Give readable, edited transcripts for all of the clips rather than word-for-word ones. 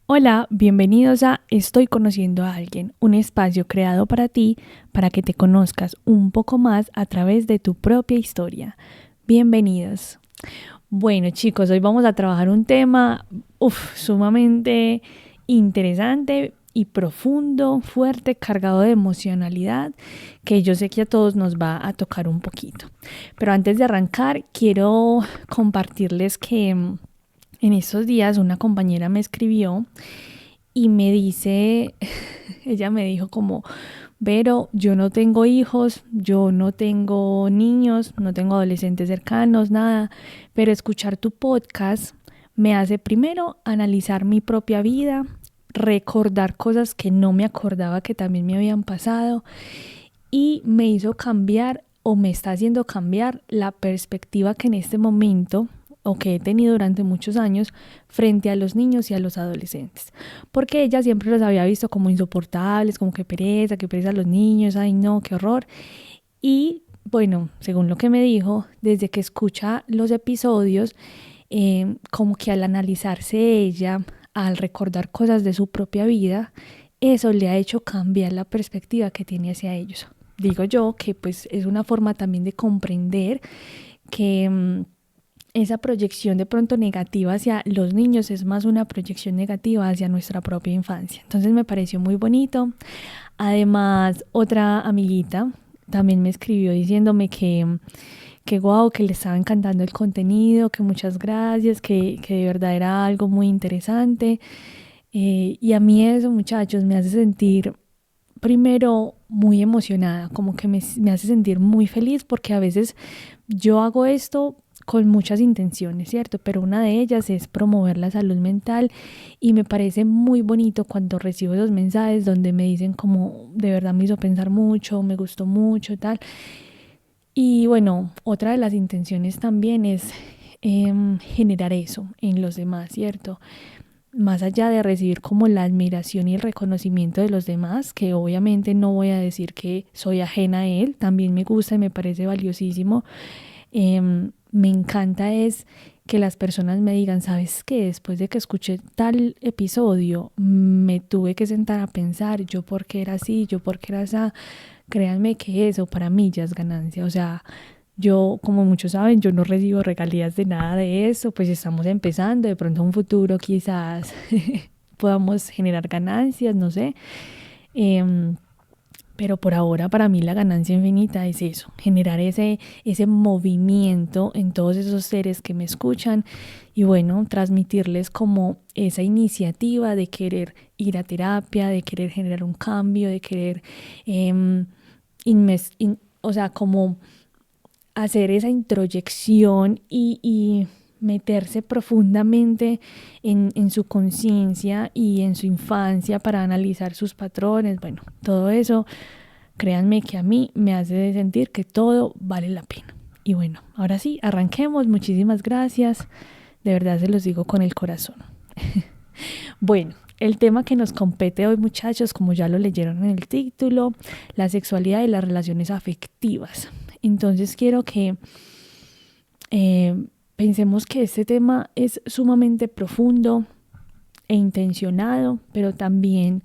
Hola, bienvenidos a Estoy conociendo a alguien, un espacio creado para ti, para que te conozcas un poco más a través de tu propia historia. Bienvenidos. Bueno, chicos, hoy vamos a trabajar un tema sumamente interesante y profundo, fuerte, cargado de emocionalidad, que yo sé que a todos nos va a tocar un poquito. Pero antes de arrancar, quiero compartirles que en estos días una compañera me escribió y me dice, ella me dijo como, Vero, yo no tengo hijos, yo no tengo niños, no tengo adolescentes cercanos, nada, pero escuchar tu podcast me hace primero analizar mi propia vida, recordar cosas que no me acordaba que también me habían pasado y me hizo cambiar o me está haciendo cambiar la perspectiva que en este momento o que he tenido durante muchos años frente a los niños y a los adolescentes. Porque ella siempre los había visto como insoportables, como que pereza los niños, ay no, qué horror. Y bueno, según lo que me dijo, desde que escucha los episodios, como que al analizarse ella, al recordar cosas de su propia vida, eso le ha hecho cambiar la perspectiva que tiene hacia ellos. Digo yo que pues es una forma también de comprender que esa proyección de pronto negativa hacia los niños es más una proyección negativa hacia nuestra propia infancia. Entonces me pareció muy bonito. Además, otra amiguita también me escribió diciéndome que wow, que le estaba encantando el contenido, que muchas gracias, que de verdad era algo muy interesante. Y a mí eso, muchachos, me hace sentir primero muy emocionada, como que me hace sentir muy feliz porque a veces yo hago esto con muchas intenciones, ¿cierto? Pero una de ellas es promover la salud mental y me parece muy bonito cuando recibo esos mensajes donde me dicen como de verdad me hizo pensar mucho, me gustó mucho, tal. Y bueno, otra de las intenciones también es generar eso en los demás, ¿cierto? Más allá de recibir como la admiración y el reconocimiento de los demás, que obviamente no voy a decir que soy ajena a él, también me gusta y me parece valiosísimo. Me encanta es que las personas me digan, ¿sabes qué? Después de que escuché tal episodio, me tuve que sentar a pensar, yo por qué era así, yo por qué era así. Créanme que eso para mí ya es ganancia. O sea, yo, como muchos saben, yo no recibo regalías de nada de eso, pues estamos empezando, de pronto en un futuro quizás podamos generar ganancias, no sé. Eh, pero por ahora para mí la ganancia infinita es eso, generar ese movimiento en todos esos seres que me escuchan y bueno, transmitirles como esa iniciativa de querer ir a terapia, de querer generar un cambio, de querer, o sea, como hacer esa introyección y meterse profundamente en su conciencia y en su infancia para analizar sus patrones. Bueno, todo eso, créanme que a mí me hace sentir que todo vale la pena. Y bueno, ahora sí, arranquemos. Muchísimas gracias. De verdad se los digo con el corazón. Bueno, el tema que nos compete hoy, muchachos, como ya lo leyeron en el título, la sexualidad y las relaciones afectivas. Entonces quiero que pensemos que este tema es sumamente profundo e intencionado, pero también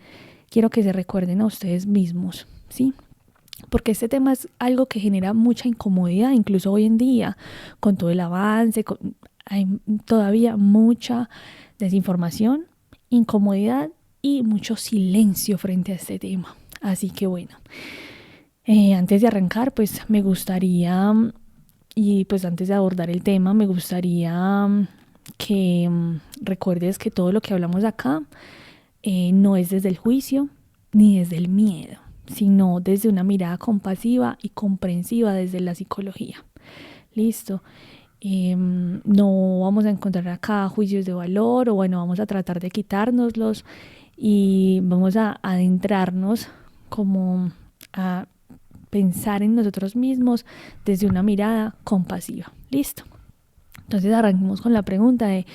quiero que se recuerden a ustedes mismos, ¿sí? Porque este tema es algo que genera mucha incomodidad, incluso hoy en día, con todo el avance, hay todavía mucha desinformación, incomodidad y mucho silencio frente a este tema. Así que bueno, antes de arrancar, pues me gustaría, y pues antes de abordar el tema, me gustaría que recuerdes que todo lo que hablamos acá no es desde el juicio ni desde el miedo, sino desde una mirada compasiva y comprensiva desde la psicología. Listo. No vamos a encontrar acá juicios de valor o bueno, vamos a tratar de quitárnoslos y vamos a adentrarnos como a pensar en nosotros mismos desde una mirada compasiva. Listo. Entonces arranquemos con la pregunta de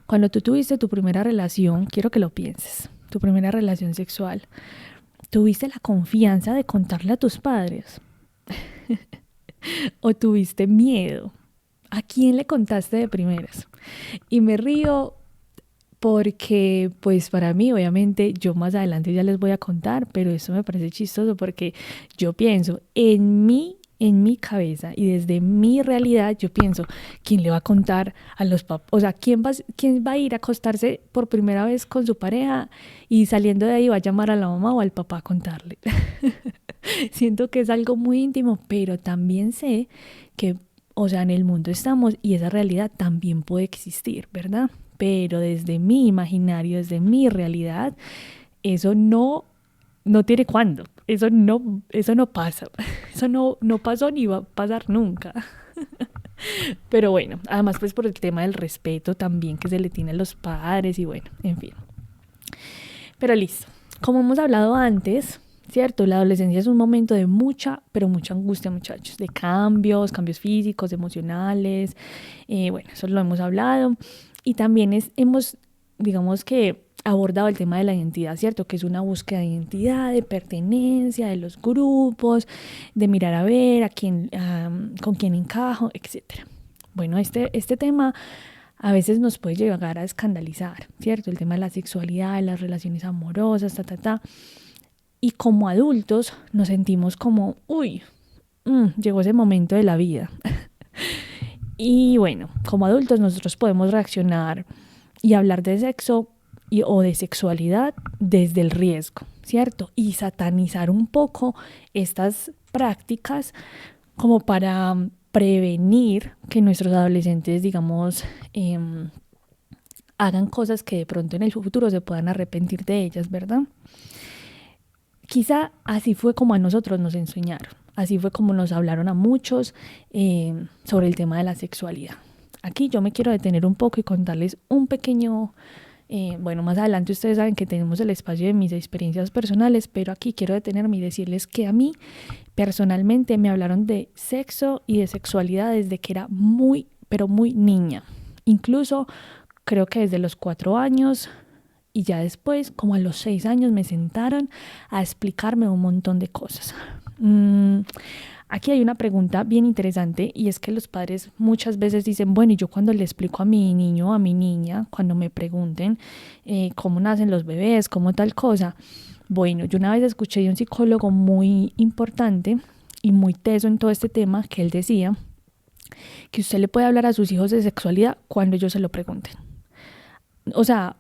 cuando tú tuviste tu primera relación, quiero que lo pienses, tu primera relación sexual, ¿tuviste la confianza de contarle a tus padres? ¿O tuviste miedo? ¿A quién le contaste de primeras? Y me río porque pues para mí, obviamente, yo más adelante ya les voy a contar, pero eso me parece chistoso porque yo pienso en mi cabeza y desde mi realidad, yo pienso, ¿quién le va a contar a los papás? O sea, quién va a ir a acostarse por primera vez con su pareja y saliendo de ahí va a llamar a la mamá o al papá a contarle? Siento que es algo muy íntimo, pero también sé que, o sea, en el mundo estamos y esa realidad también puede existir, ¿verdad? Pero desde mi imaginario, desde mi realidad, eso no tiene cuándo. Eso no pasa. Eso no pasó ni va a pasar nunca. Pero bueno, además pues por el tema del respeto también que se le tiene a los padres y bueno, en fin. Pero listo. Como hemos hablado antes, ¿cierto? La adolescencia es un momento de mucha, pero mucha angustia, muchachos, de cambios físicos, emocionales, bueno, eso lo hemos hablado. Y también hemos, digamos que, abordado el tema de la identidad, ¿cierto? Que es una búsqueda de identidad, de pertenencia, de los grupos, de mirar a ver a quién, con quién encajo, etcétera. Bueno, este tema a veces nos puede llegar a escandalizar, ¿cierto? El tema de la sexualidad, de las relaciones amorosas, ta. Y como adultos nos sentimos como, uy, llegó ese momento de la vida. Y bueno, como adultos nosotros podemos reaccionar y hablar de sexo o de sexualidad desde el riesgo, ¿cierto? Y satanizar un poco estas prácticas como para prevenir que nuestros adolescentes, digamos, hagan cosas que de pronto en el futuro se puedan arrepentir de ellas, ¿verdad? Quizá así fue como a nosotros nos enseñaron, así fue como nos hablaron a muchos sobre el tema de la sexualidad. Aquí yo me quiero detener un poco y contarles un pequeño, bueno, más adelante ustedes saben que tenemos el espacio de mis experiencias personales, pero aquí quiero detenerme y decirles que a mí personalmente me hablaron de sexo y de sexualidad desde que era muy, pero muy niña. Incluso creo que desde los 4 años. Y ya después, como a los 6 años, me sentaron a explicarme un montón de cosas. Aquí hay una pregunta bien interesante y es que los padres muchas veces dicen, bueno, y yo cuando le explico a mi niño o a mi niña, cuando me pregunten cómo nacen los bebés, cómo tal cosa. Bueno, yo una vez escuché de un psicólogo muy importante y muy teso en todo este tema que él decía que usted le puede hablar a sus hijos de sexualidad cuando ellos se lo pregunten. O sea,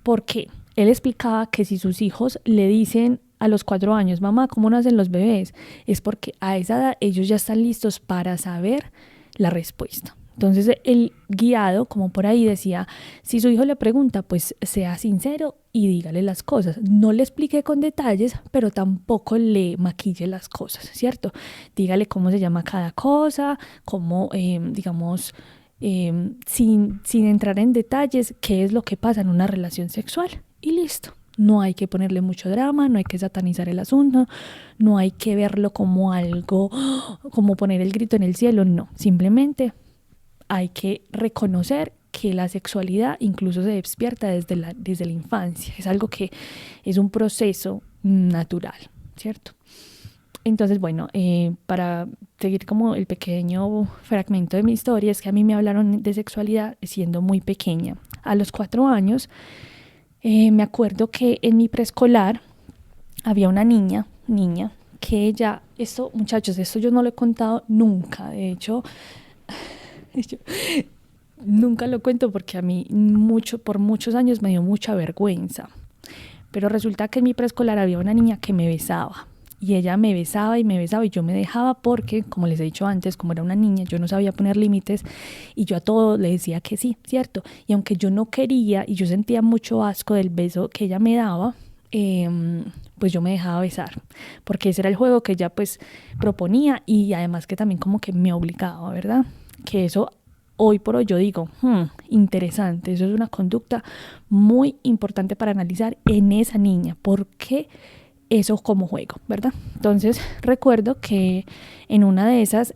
porque él explicaba que si sus hijos le dicen a los 4 años, mamá, ¿cómo nacen los bebés? Es porque a esa edad ellos ya están listos para saber la respuesta. Entonces el guiado, como por ahí decía, si su hijo le pregunta, pues sea sincero y dígale las cosas. No le explique con detalles, pero tampoco le maquille las cosas, ¿cierto? Dígale cómo se llama cada cosa, cómo, digamos, sin entrar en detalles, qué es lo que pasa en una relación sexual y listo. No hay que ponerle mucho drama, no hay que satanizar el asunto, no hay que verlo como algo, como poner el grito en el cielo, no. Simplemente hay que reconocer que la sexualidad incluso se despierta desde la infancia. Es algo que es un proceso natural, ¿cierto? Entonces, bueno, para seguir como el pequeño fragmento de mi historia, es que a mí me hablaron de sexualidad siendo muy pequeña. A los 4 años, me acuerdo que en mi preescolar había una niña, que ella, esto, muchachos, esto yo no lo he contado nunca. De hecho, yo nunca lo cuento porque a mí por muchos años me dio mucha vergüenza. Pero resulta que en mi preescolar había una niña que me besaba. Y ella me besaba y yo me dejaba porque, como les he dicho antes, como era una niña, yo no sabía poner límites y yo a todo le decía que sí, ¿cierto? Y aunque yo no quería y yo sentía mucho asco del beso que ella me daba, pues yo me dejaba besar, porque ese era el juego que ella pues proponía y además que también como que me obligaba, ¿verdad? Que eso hoy por hoy yo digo, interesante, eso es una conducta muy importante para analizar en esa niña, porque eso como juego, ¿verdad? Entonces recuerdo que en una de esas,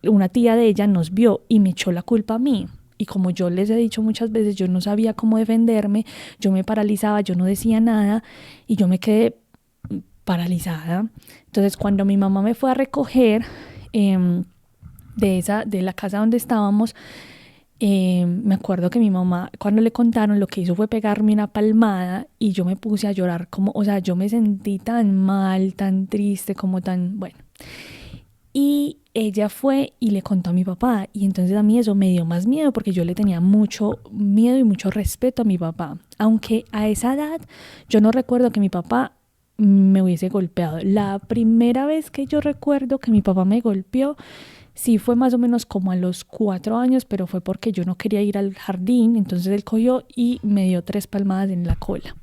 una tía de ella nos vio y me echó la culpa a mí. Y como yo les he dicho muchas veces, yo no sabía cómo defenderme, yo me paralizaba, yo no decía nada y yo me quedé paralizada. Entonces cuando mi mamá me fue a recoger de la casa donde estábamos, Me acuerdo que mi mamá, cuando le contaron, lo que hizo fue pegarme una palmada y yo me puse a llorar como, o sea, yo me sentí tan mal, tan triste, como tan, bueno. Y ella fue y le contó a mi papá y entonces a mí eso me dio más miedo porque yo le tenía mucho miedo y mucho respeto a mi papá. Aunque a esa edad yo no recuerdo que mi papá me hubiese golpeado. La primera vez que yo recuerdo que mi papá me golpeó, sí fue más o menos como a los 4 años, pero fue porque yo no quería ir al jardín, entonces él cogió y me dio 3 palmadas en la cola.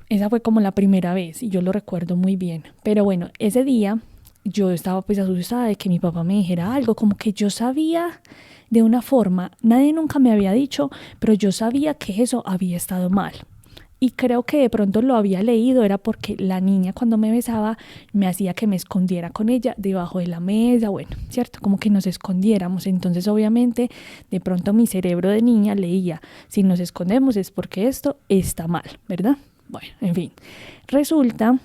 Esa fue como la primera vez y yo lo recuerdo muy bien. Pero bueno, ese día yo estaba pues asustada de que mi papá me dijera algo, como que yo sabía de una forma, nadie nunca me había dicho, pero yo sabía que eso había estado mal. Y creo que de pronto lo había leído, era porque la niña cuando me besaba me hacía que me escondiera con ella debajo de la mesa, bueno, ¿cierto? Como que nos escondiéramos. Entonces obviamente de pronto mi cerebro de niña leía, si nos escondemos es porque esto está mal, ¿verdad? Bueno, en fin, resulta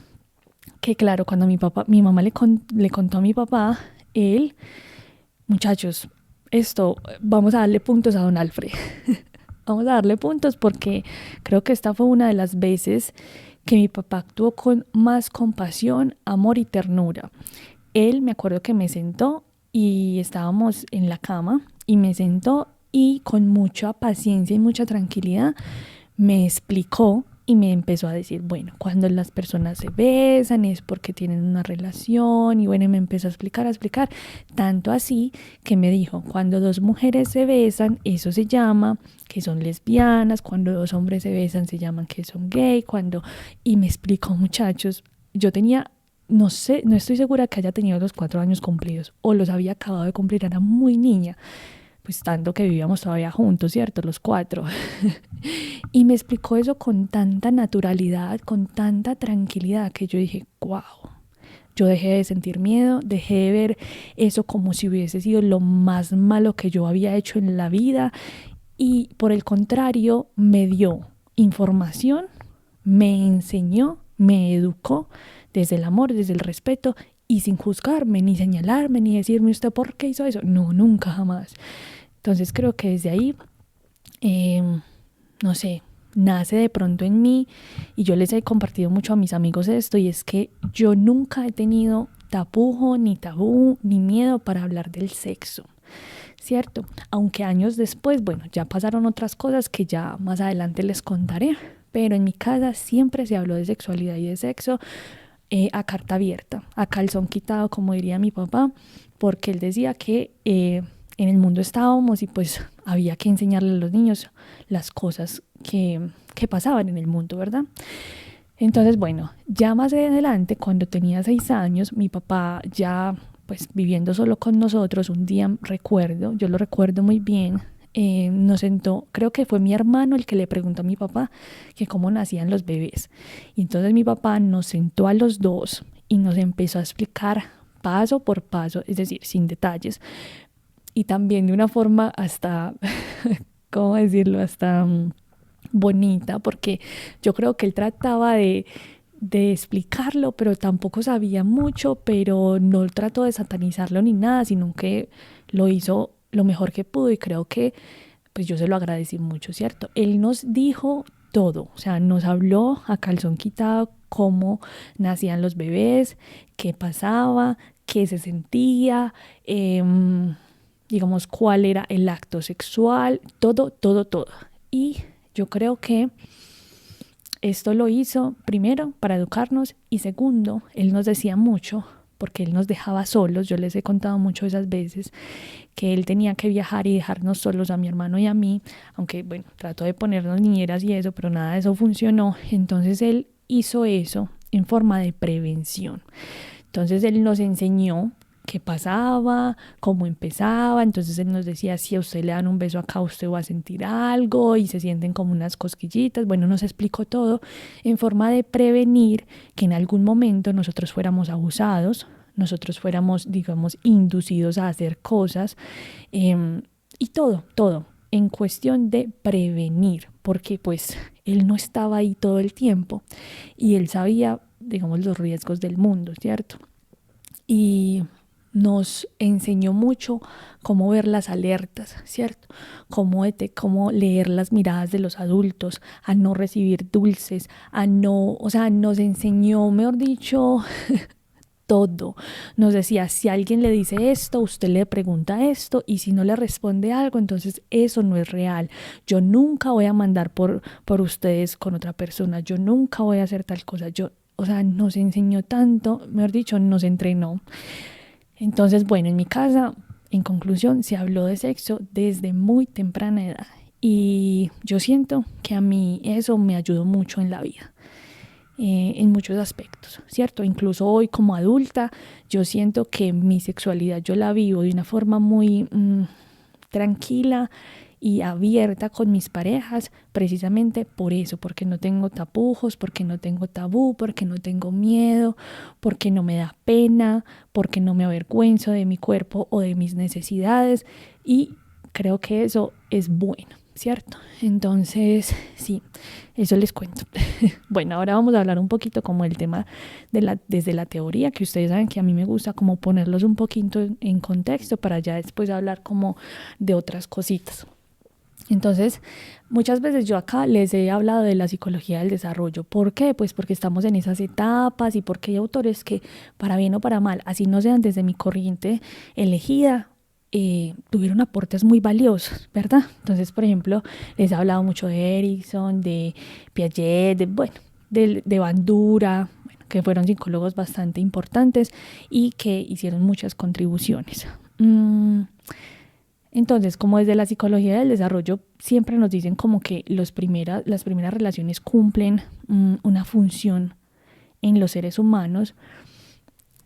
que claro, cuando mi mamá le contó a mi papá, él, muchachos, esto, vamos a darle puntos a don Alfred. Vamos a darle puntos porque creo que esta fue una de las veces que mi papá actuó con más compasión, amor y ternura. Él me acuerdo que me sentó y estábamos en la cama y me sentó y con mucha paciencia y mucha tranquilidad me explicó y me empezó a decir, bueno, cuando las personas se besan es porque tienen una relación y bueno, y me empezó a explicar, tanto así que me dijo, cuando dos mujeres se besan, eso se llama que son lesbianas, cuando dos hombres se besan se llaman que son gay, cuando... Y me explicó, muchachos, yo tenía, no sé, no estoy segura que haya tenido los 4 años cumplidos o los había acabado de cumplir, era muy niña, pues tanto que vivíamos todavía juntos, ¿cierto? Los cuatro. Y me explicó eso con tanta naturalidad, con tanta tranquilidad, que yo dije, wow. Yo dejé de sentir miedo, dejé de ver eso como si hubiese sido lo más malo que yo había hecho en la vida y por el contrario me dio información, me enseñó, me educó desde el amor, desde el respeto y sin juzgarme, ni señalarme, ni decirme usted por qué hizo eso. No, nunca, jamás. Entonces creo que desde ahí, eh, no sé, nace de pronto en mí y yo les he compartido mucho a mis amigos esto y es que yo nunca he tenido tapujo, ni tabú, ni miedo para hablar del sexo. ¿Cierto? Aunque años después, bueno, ya pasaron otras cosas que ya más adelante les contaré, pero en mi casa siempre se habló de sexualidad y de sexo a carta abierta, a calzón quitado, como diría mi papá, porque él decía que en el mundo estábamos y pues había que enseñarle a los niños las cosas que pasaban en el mundo, ¿verdad? Entonces, bueno, ya más adelante, cuando tenía 6 años, mi papá ya pues viviendo solo con nosotros, un día recuerdo, yo lo recuerdo muy bien, nos sentó, creo que fue mi hermano el que le preguntó a mi papá que cómo nacían los bebés. Y entonces mi papá nos sentó a los dos y nos empezó a explicar paso por paso, es decir, sin detalles, y también de una forma hasta, ¿cómo decirlo? Hasta bonita, porque yo creo que él trataba de explicarlo, pero tampoco sabía mucho, pero no trató de satanizarlo ni nada, sino que lo hizo lo mejor que pudo y creo que pues yo se lo agradecí mucho, ¿cierto? Él nos dijo todo, o sea, nos habló a calzón quitado cómo nacían los bebés, qué pasaba, qué se sentía, digamos, cuál era el acto sexual, todo, todo, todo. Y yo creo que esto lo hizo primero para educarnos y segundo, él nos decía mucho porque él nos dejaba solos, yo les he contado mucho esas veces que él tenía que viajar y dejarnos solos a mi hermano y a mí, aunque bueno, trató de ponernos niñeras y eso, pero nada de eso funcionó, entonces él hizo eso en forma de prevención. Entonces él nos enseñó qué pasaba, cómo empezaba, entonces él nos decía, si a usted le dan un beso acá, usted va a sentir algo y se sienten como unas cosquillitas, bueno, nos explicó todo en forma de prevenir que en algún momento nosotros fuéramos abusados, nosotros fuéramos, digamos, inducidos a hacer cosas y todo, todo en cuestión de prevenir, porque pues él no estaba ahí todo el tiempo y él sabía, digamos, los riesgos del mundo, ¿cierto? Y nos enseñó mucho cómo ver las alertas, ¿cierto? Cómo leer las miradas de los adultos, a no recibir dulces, a no, o sea, nos enseñó, mejor dicho, todo. Nos decía, si alguien le dice esto, usted le pregunta esto y si no le responde algo, entonces eso no es real. Yo nunca voy a mandar por ustedes con otra persona, yo nunca voy a hacer tal cosa. O sea, nos enseñó tanto, mejor dicho, nos entrenó. Entonces, bueno, en mi casa, en conclusión, se habló de sexo desde muy temprana edad y yo siento que a mí eso me ayudó mucho en la vida. En muchos aspectos, ¿cierto? Incluso hoy como adulta, yo siento que mi sexualidad yo la vivo de una forma muy tranquila y abierta con mis parejas, precisamente por eso, porque no tengo tapujos, porque no tengo tabú, porque no tengo miedo, porque no me da pena, porque no me avergüenzo de mi cuerpo o de mis necesidades, y creo que eso es bueno, ¿cierto? Entonces, sí, eso les cuento. Bueno, ahora vamos a hablar un poquito como el tema desde la teoría, que ustedes saben que a mí me gusta como ponerlos un poquito en contexto para ya después hablar como de otras cositas. Entonces, muchas veces yo acá les he hablado de la psicología del desarrollo. ¿Por qué? Pues porque estamos en esas etapas y porque hay autores que, para bien o para mal, así no sean desde mi corriente elegida, tuvieron aportes muy valiosos, ¿verdad? Entonces, por ejemplo, les he hablado mucho de Erickson, de Piaget, de Bandura, bueno, que fueron psicólogos bastante importantes y que hicieron muchas contribuciones. Entonces, como desde la psicología del desarrollo siempre nos dicen como que las primeras relaciones cumplen una función en los seres humanos,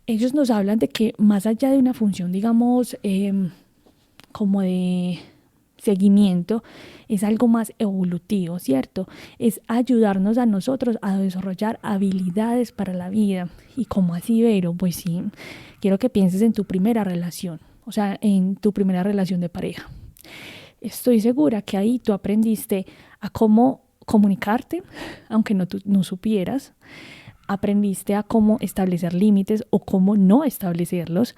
ellos nos hablan de que más allá de una función, digamos, como de seguimiento, es algo más evolutivo, ¿cierto? Es ayudarnos a nosotros a desarrollar habilidades para la vida. ¿Y cómo así, Vero? Pues sí, quiero que pienses en tu primera relación, o sea, en tu primera relación de pareja. Estoy segura que ahí tú aprendiste a cómo comunicarte, aunque no supieras. Aprendiste a cómo establecer límites o cómo no establecerlos.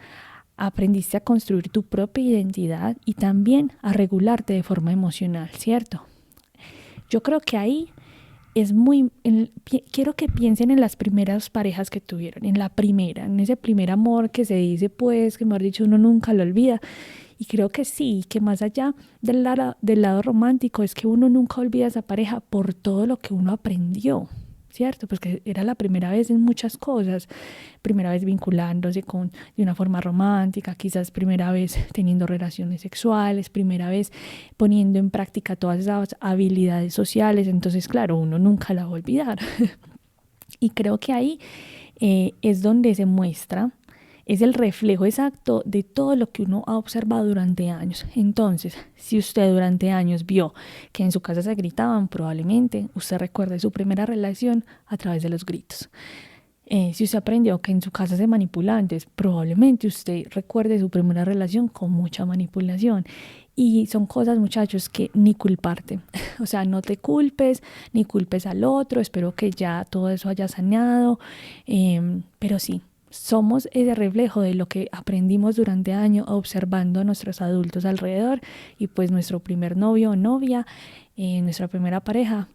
Aprendiste a construir tu propia identidad y también a regularte de forma emocional, ¿cierto? Yo creo que ahí es quiero que piensen en las primeras parejas que tuvieron, en la primera, en ese primer amor que se dice, pues, que mejor dicho, uno nunca lo olvida. Y creo que sí, que más allá del lado romántico, es que uno nunca olvida a esa pareja por todo lo que uno aprendió, ¿cierto? Pues que era la primera vez en muchas cosas, primera vez vinculándose de una forma romántica, quizás primera vez teniendo relaciones sexuales, primera vez poniendo en práctica todas esas habilidades sociales, entonces claro, uno nunca la va a olvidar. Y creo que ahí es donde se muestra, es el reflejo exacto de todo lo que uno ha observado durante años. Entonces, si usted durante años vio que en su casa se gritaban, probablemente usted recuerde su primera relación a través de los gritos. Si usted aprendió que en su casa se manipulaban, entonces probablemente usted recuerde su primera relación con mucha manipulación. Y son cosas, muchachos, que ni culparte. O sea, no te culpes, ni culpes al otro. Espero que ya todo eso haya saneado. Pero sí, somos ese reflejo de lo que aprendimos durante años observando a nuestros adultos alrededor. Y pues nuestro primer novio o novia, nuestra primera pareja,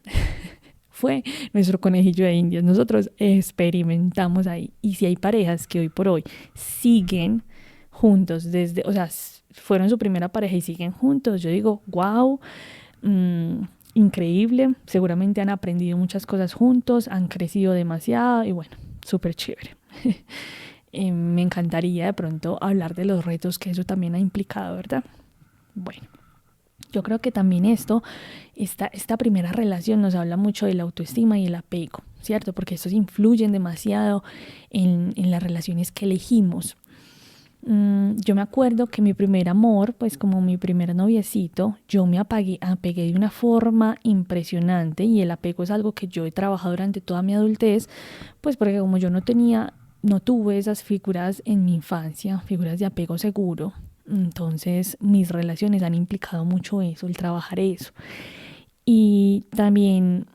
fue nuestro conejillo de indias. Nosotros experimentamos ahí. Y si hay parejas que hoy por hoy siguen juntos o sea, fueron su primera pareja y siguen juntos, yo digo, wow, increíble. Seguramente han aprendido muchas cosas juntos, han crecido demasiado y bueno, súper chévere. Me encantaría de pronto hablar de los retos que eso también ha implicado, ¿verdad? Bueno. Yo creo que también esta primera relación nos habla mucho de la autoestima y el apego, ¿cierto? Porque estos influyen demasiado en las relaciones que elegimos. Yo me acuerdo que mi primer amor, pues como mi primer noviecito, yo me apegué de una forma impresionante y el apego es algo que yo he trabajado durante toda mi adultez, pues porque como yo no tuve esas figuras en mi infancia, figuras de apego seguro. Entonces mis relaciones han implicado mucho eso, el trabajar eso. Y también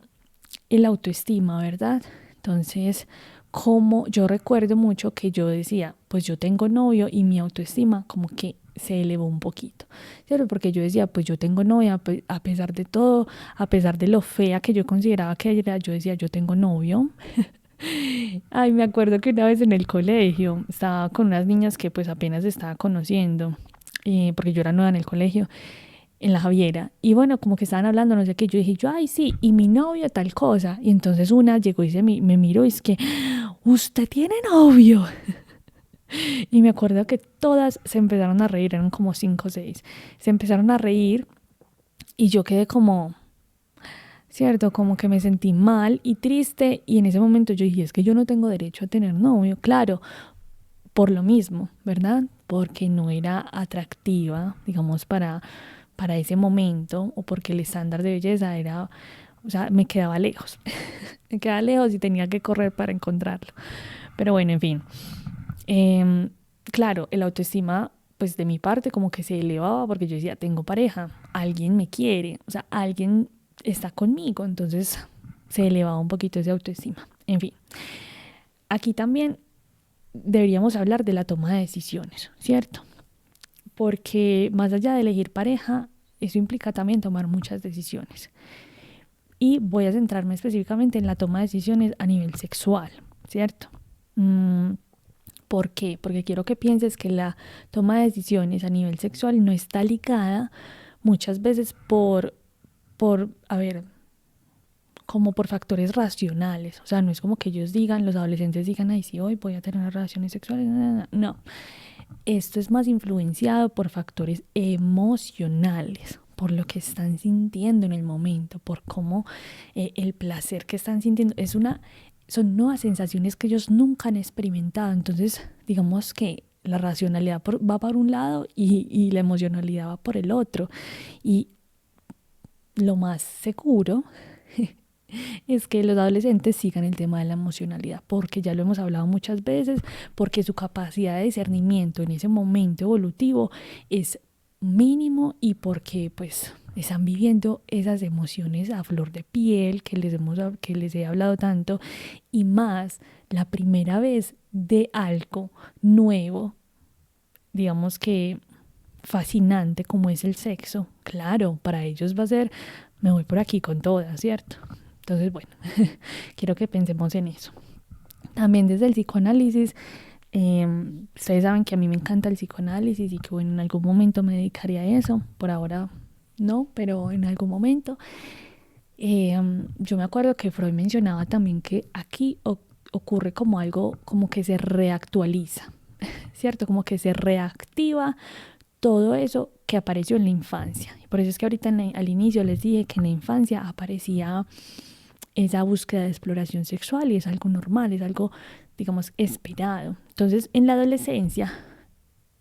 el autoestima, ¿verdad? Entonces, como yo recuerdo mucho que yo decía, pues yo tengo novio y mi autoestima como que se elevó un poquito, ¿cierto? Porque yo decía, pues yo tengo novia, a pesar de todo, a pesar de lo fea que yo consideraba que era, yo decía, yo tengo novio. Ay, me acuerdo que una vez en el colegio estaba con unas niñas que pues apenas estaba conociendo, porque yo era nueva en el colegio, en la Javiera. Y bueno, como que estaban hablando, no sé qué. Yo dije, yo, ay, sí, y mi novio tal cosa. Y entonces una llegó y me miró y es que, ¿usted tiene novio? Y me acuerdo que todas se empezaron a reír, eran como 5 o 6. Se empezaron a reír y yo quedé como, cierto, como que me sentí mal y triste. Y en ese momento yo dije, es que yo no tengo derecho a tener novio. Claro, por lo mismo, ¿verdad? Porque no era atractiva, digamos, para ese momento, o porque el estándar de belleza era, o sea, me quedaba lejos. Me quedaba lejos y tenía que correr para encontrarlo. Pero bueno, en fin. Claro, el autoestima, pues de mi parte, como que se elevaba porque yo decía, tengo pareja, alguien me quiere, o sea, alguien está conmigo, entonces se elevaba un poquito ese autoestima. En fin, aquí también deberíamos hablar de la toma de decisiones, ¿cierto? Porque más allá de elegir pareja, eso implica también tomar muchas decisiones. Y voy a centrarme específicamente en la toma de decisiones a nivel sexual, ¿cierto? ¿Por qué? Porque quiero que pienses que la toma de decisiones a nivel sexual no está ligada muchas veces a ver, como por factores racionales. O sea, no es como que ellos digan, los adolescentes digan, ay, sí, hoy voy a tener relaciones sexuales. No, esto es más influenciado por factores emocionales, por lo que están sintiendo en el momento, por cómo el placer que están sintiendo son nuevas sensaciones que ellos nunca han experimentado. Entonces, digamos que la racionalidad va por un lado y la emocionalidad va por el otro. Y lo más seguro es que los adolescentes sigan el tema de la emocionalidad, porque ya lo hemos hablado muchas veces, porque su capacidad de discernimiento en ese momento evolutivo es mínimo y porque pues están viviendo esas emociones a flor de piel que les he hablado tanto, y más la primera vez de algo nuevo, digamos que fascinante como es el sexo. Claro, para ellos va a ser, me voy por aquí con todas, ¿cierto? Entonces, bueno, quiero que pensemos en eso. También desde el psicoanálisis, ustedes saben que a mí me encanta el psicoanálisis y que bueno, en algún momento me dedicaría a eso. Por ahora no, pero en algún momento. Yo me acuerdo que Freud mencionaba también que aquí ocurre como algo como que se reactualiza, ¿cierto? Como que se reactiva todo eso que apareció en la infancia. Y por eso es que ahorita al inicio les dije que en la infancia aparecía esa búsqueda de exploración sexual y es algo normal, es algo, digamos, esperado. Entonces, en la adolescencia,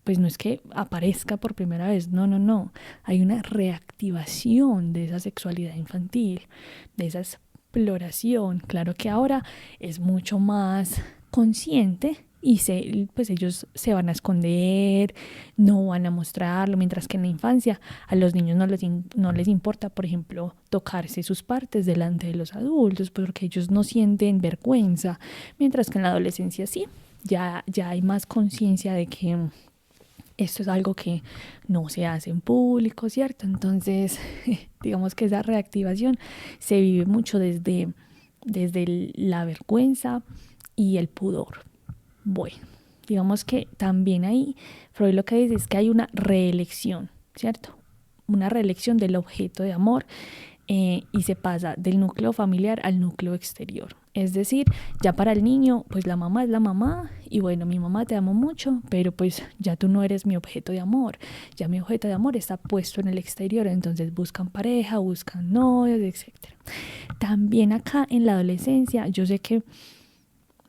pues no es que aparezca por primera vez, no. Hay una reactivación de esa sexualidad infantil, de esa exploración. Claro que ahora es mucho más consciente y pues ellos se van a esconder, no van a mostrarlo, mientras que en la infancia a los niños no les importa, por ejemplo, tocarse sus partes delante de los adultos, porque ellos no sienten vergüenza, mientras que en la adolescencia sí, ya hay más conciencia de que esto es algo que no se hace en público, ¿cierto? Entonces, digamos que esa reactivación se vive mucho desde la vergüenza y el pudor. Bueno, digamos que también ahí Freud lo que dice es que hay una reelección, ¿cierto? Una reelección del objeto de amor, y se pasa del núcleo familiar al núcleo exterior. Es decir, ya para el niño, pues la mamá es la mamá y bueno, mi mamá te amo mucho, pero pues ya tú no eres mi objeto de amor. Ya mi objeto de amor está puesto en el exterior, entonces buscan pareja, buscan novios, etc. También acá en la adolescencia, yo sé que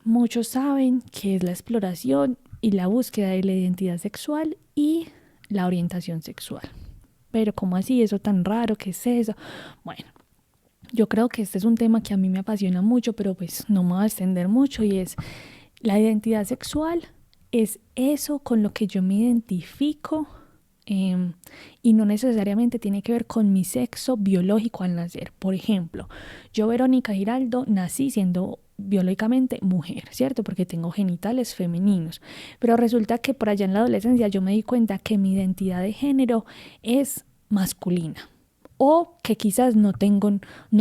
muchos saben que es la exploración y la búsqueda de la identidad sexual y la orientación sexual. Pero ¿cómo así? ¿Eso tan raro? ¿Qué es eso? Bueno, yo creo que este es un tema que a mí me apasiona mucho, pero pues no me voy a extender mucho, y es la identidad sexual. Es eso con lo que yo me identifico, y no necesariamente tiene que ver con mi sexo biológico al nacer. Por ejemplo, yo, Verónica Giraldo, nací siendo biológicamente mujer, ¿cierto? Porque tengo genitales femeninos. Pero resulta que por allá en la adolescencia yo me di cuenta que mi identidad de género es masculina. O que quizás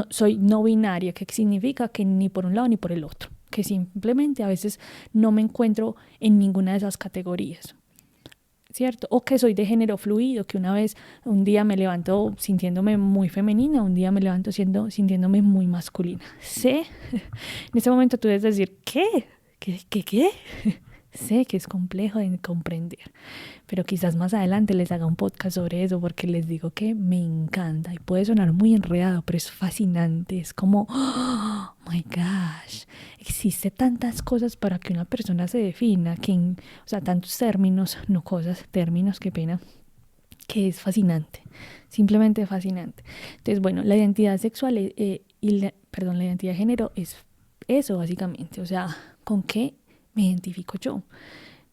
soy no binaria, que significa que ni por un lado ni por el otro. Que simplemente a veces no me encuentro en ninguna de esas categorías, ¿cierto? O que soy de género fluido, que un día me levanto sintiéndome muy femenina, un día me levanto sintiéndome muy masculina. Sé, en ese momento tú debes decir, ¿qué? ¿Qué? Sé que es complejo de comprender, pero quizás más adelante les haga un podcast sobre eso porque les digo que me encanta y puede sonar muy enredado, pero es fascinante. Es como, oh my gosh, existe tantas cosas para que una persona se defina, o sea, tantos términos, no cosas, términos, qué pena, que es fascinante, simplemente fascinante. Entonces, bueno, la identidad sexual la identidad de género es eso básicamente, o sea, ¿con qué me identifico yo?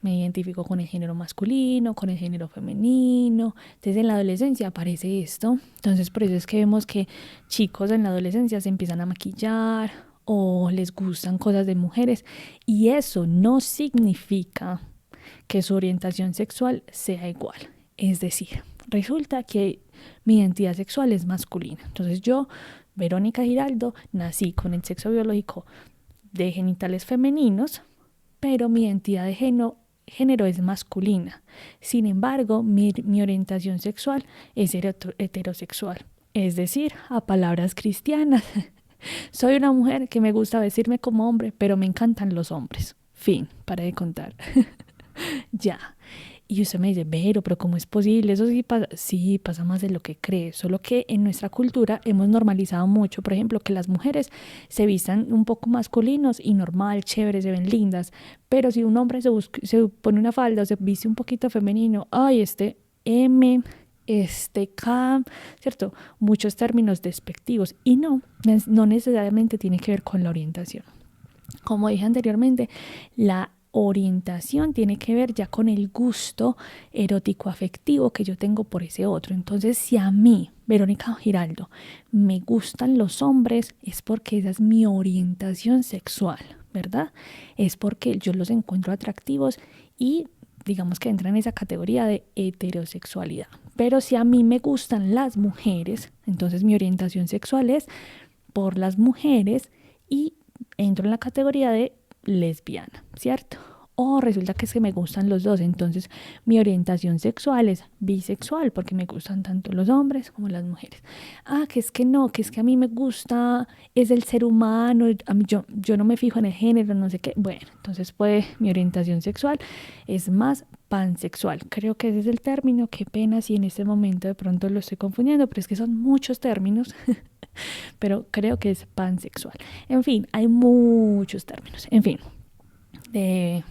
Me identifico con el género masculino, con el género femenino. Entonces en la adolescencia aparece esto. Entonces por eso es que vemos que chicos en la adolescencia se empiezan a maquillar o les gustan cosas de mujeres. Y eso no significa que su orientación sexual sea igual. Es decir, resulta que mi identidad sexual es masculina. Entonces yo, Verónica Giraldo, nací con el sexo biológico de genitales femeninos, pero mi identidad de género es masculina. Sin embargo, mi orientación sexual es heterosexual. Es decir, a palabras cristianas, soy una mujer que me gusta vestirme como hombre, pero me encantan los hombres. Fin, para de contar. Ya. Y usted me dice, pero ¿cómo es posible? Eso sí pasa más de lo que cree, solo que en nuestra cultura hemos normalizado mucho, por ejemplo, que las mujeres se vistan un poco masculinos y normal, chévere, se ven lindas, pero si un hombre se pone una falda o se viste un poquito femenino, ay, este M, este K, ¿cierto? Muchos términos despectivos y no necesariamente tiene que ver con la orientación. Como dije anteriormente, la orientación tiene que ver ya con el gusto erótico afectivo que yo tengo por ese otro. Entonces, si a mí, Verónica Giraldo, me gustan los hombres, es porque esa es mi orientación sexual, ¿verdad? Es porque yo los encuentro atractivos y digamos que entra en esa categoría de heterosexualidad. Pero si a mí me gustan las mujeres, entonces mi orientación sexual es por las mujeres y entro en la categoría de lesbiana, ¿cierto? O resulta que es que me gustan los dos, entonces mi orientación sexual es bisexual porque me gustan tanto los hombres como las mujeres. Que es que no, que es que a mí me gusta, es el ser humano, a mí yo no me fijo en el género, no sé qué. Bueno, entonces pues mi orientación sexual es más pansexual. Creo que ese es el término, qué pena si en este momento de pronto lo estoy confundiendo, pero es que son muchos términos. Pero creo que es pansexual. En fin, hay muchos términos. En fin,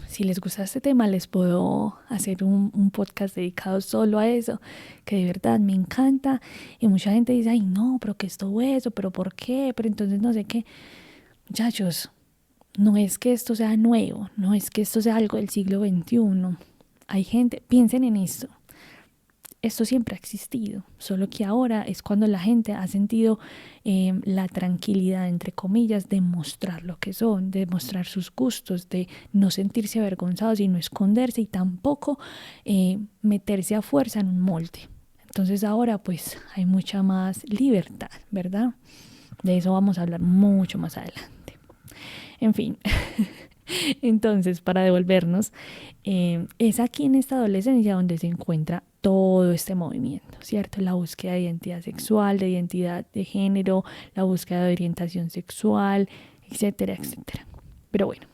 si les gusta este tema, les puedo hacer un podcast dedicado solo a eso, que de verdad me encanta. Y mucha gente dice, ay no, pero que esto o eso, pero ¿por qué? Pero entonces no sé qué. Muchachos, no es que esto sea nuevo, no es que esto sea algo del siglo XXI. Hay gente, piensen en esto. Esto siempre ha existido, solo que ahora es cuando la gente ha sentido la tranquilidad, entre comillas, de mostrar lo que son, de mostrar sus gustos, de no sentirse avergonzados y no esconderse y tampoco meterse a fuerza en un molde. Entonces ahora pues hay mucha más libertad, ¿verdad? De eso vamos a hablar mucho más adelante. En fin. Entonces, para devolvernos, es aquí en esta adolescencia donde se encuentra todo este movimiento, ¿cierto? La búsqueda de identidad sexual, de identidad de género, la búsqueda de orientación sexual, etcétera, etcétera. Pero bueno,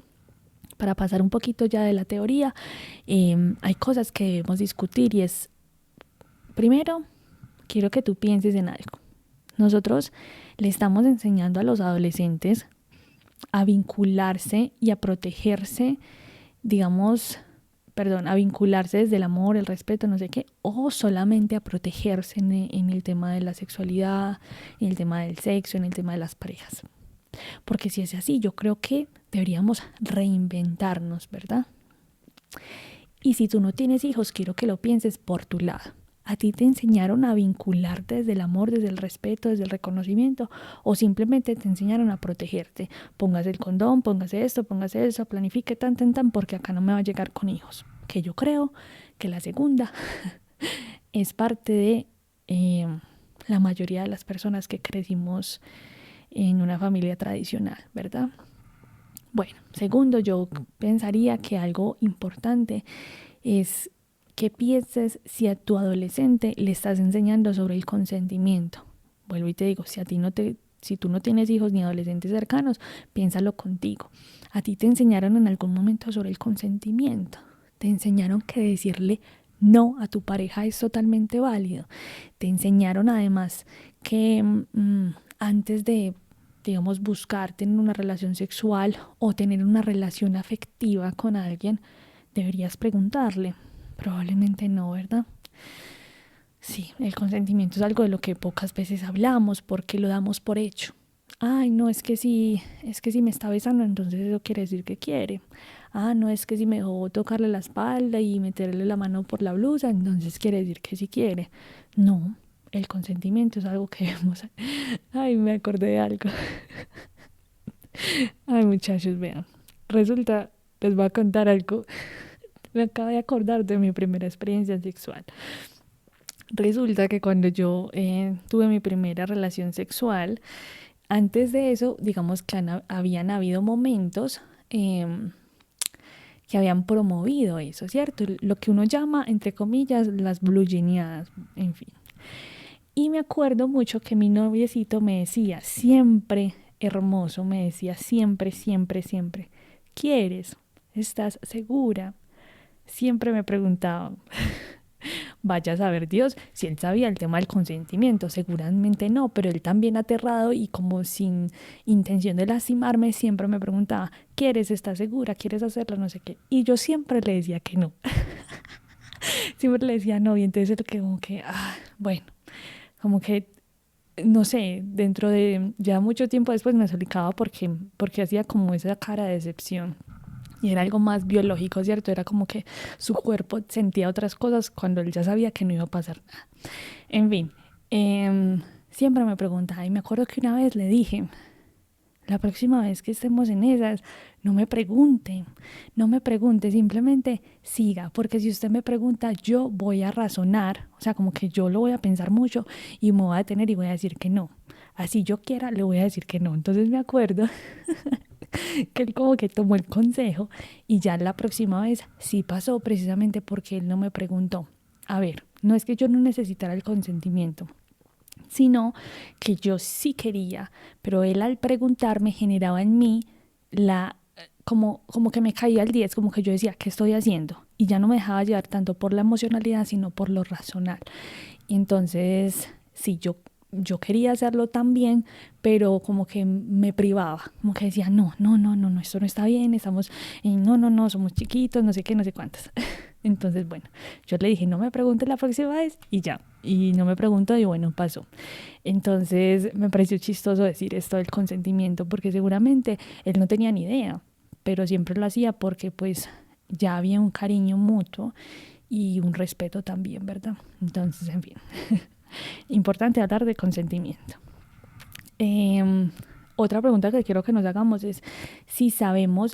para pasar un poquito ya de la teoría, hay cosas que debemos discutir y es, primero, quiero que tú pienses en algo. Nosotros le estamos enseñando a los adolescentes a vincularse y a protegerse, a vincularse desde el amor, el respeto, no sé qué, o solamente a protegerse en el tema de la sexualidad, en el tema del sexo, en el tema de las parejas. Porque si es así, yo creo que deberíamos reinventarnos, ¿verdad? Y si tú no tienes hijos, quiero que lo pienses por tu lado. ¿A ti te enseñaron a vincularte desde el amor, desde el respeto, desde el reconocimiento? ¿O simplemente te enseñaron a protegerte? Póngase el condón, póngase esto, póngase eso, planifique tan, porque acá no me va a llegar con hijos. Que yo creo que la segunda es parte de la mayoría de las personas que crecimos en una familia tradicional, ¿verdad? Bueno, segundo, yo pensaría que algo importante es que pienses si a tu adolescente le estás enseñando sobre el consentimiento. Vuelvo y te digo, si tú no tienes hijos ni adolescentes cercanos, piénsalo contigo. ¿A ti te enseñaron en algún momento sobre el consentimiento? ¿Te enseñaron que decirle no a tu pareja es totalmente válido? ¿Te enseñaron además que antes de, digamos, buscar tener una relación sexual o tener una relación afectiva con alguien, deberías preguntarle? Probablemente no, ¿verdad? Sí, el consentimiento es algo de lo que pocas veces hablamos porque lo damos por hecho. Ay, no, es que si me está besando, entonces eso quiere decir que quiere. Ah, no, es que si me dejó tocarle la espalda y meterle la mano por la blusa, entonces quiere decir que sí quiere. No, el consentimiento es algo que vemos. Ay, me acordé de algo. Ay, muchachos, vean. Resulta, les voy a contar algo. Me acabo de acordar de mi primera experiencia sexual. Resulta que cuando yo tuve mi primera relación sexual, antes de eso, digamos que habían habido momentos que habían promovido eso, ¿cierto? Lo que uno llama, entre comillas, las blugineadas, en fin. Y me acuerdo mucho que mi noviecito me decía, siempre hermoso, me decía siempre, ¿quieres? ¿Estás segura? Siempre me preguntaba. Vaya a saber Dios si él sabía el tema del consentimiento, seguramente no, pero él también aterrado y como sin intención de lastimarme, siempre me preguntaba, ¿quieres? ¿Estás segura? ¿Quieres hacerlo? No sé qué. Y yo siempre le decía que no. Siempre le decía no, y entonces él como que, bueno, como que, no sé, dentro de ya mucho tiempo después me explicaba porque hacía como esa cara de decepción. Y era algo más biológico, ¿cierto? Era como que su cuerpo sentía otras cosas cuando él ya sabía que no iba a pasar nada. En fin, siempre me preguntaba, y me acuerdo que una vez le dije, la próxima vez que estemos en esas, no me pregunte, simplemente siga, porque si usted me pregunta, yo voy a razonar, o sea, como que yo lo voy a pensar mucho y me voy a detener y voy a decir que no. Así yo quiera, le voy a decir que no. Entonces me acuerdo que él como que tomó el consejo y ya la próxima vez sí pasó, precisamente porque él no me preguntó. A ver, no es que yo no necesitara el consentimiento, sino que yo sí quería, pero él al preguntarme generaba en mí como que me caía el 10, como que yo decía, ¿qué estoy haciendo? Y ya no me dejaba llevar tanto por la emocionalidad, sino por lo racional. Y entonces, sí, yo quería hacerlo también, pero como que me privaba, como que decía, no, esto no está bien, no, somos chiquitos, no sé qué, no sé cuántas. Entonces, bueno, yo le dije, no me preguntes la próxima vez y ya, y no me preguntó y bueno, pasó. Entonces me pareció chistoso decir esto del consentimiento, porque seguramente él no tenía ni idea, pero siempre lo hacía porque pues ya había un cariño mutuo y un respeto también, ¿verdad? Entonces, en fin. Importante hablar de consentimiento. Otra pregunta que quiero que nos hagamos es si sabemos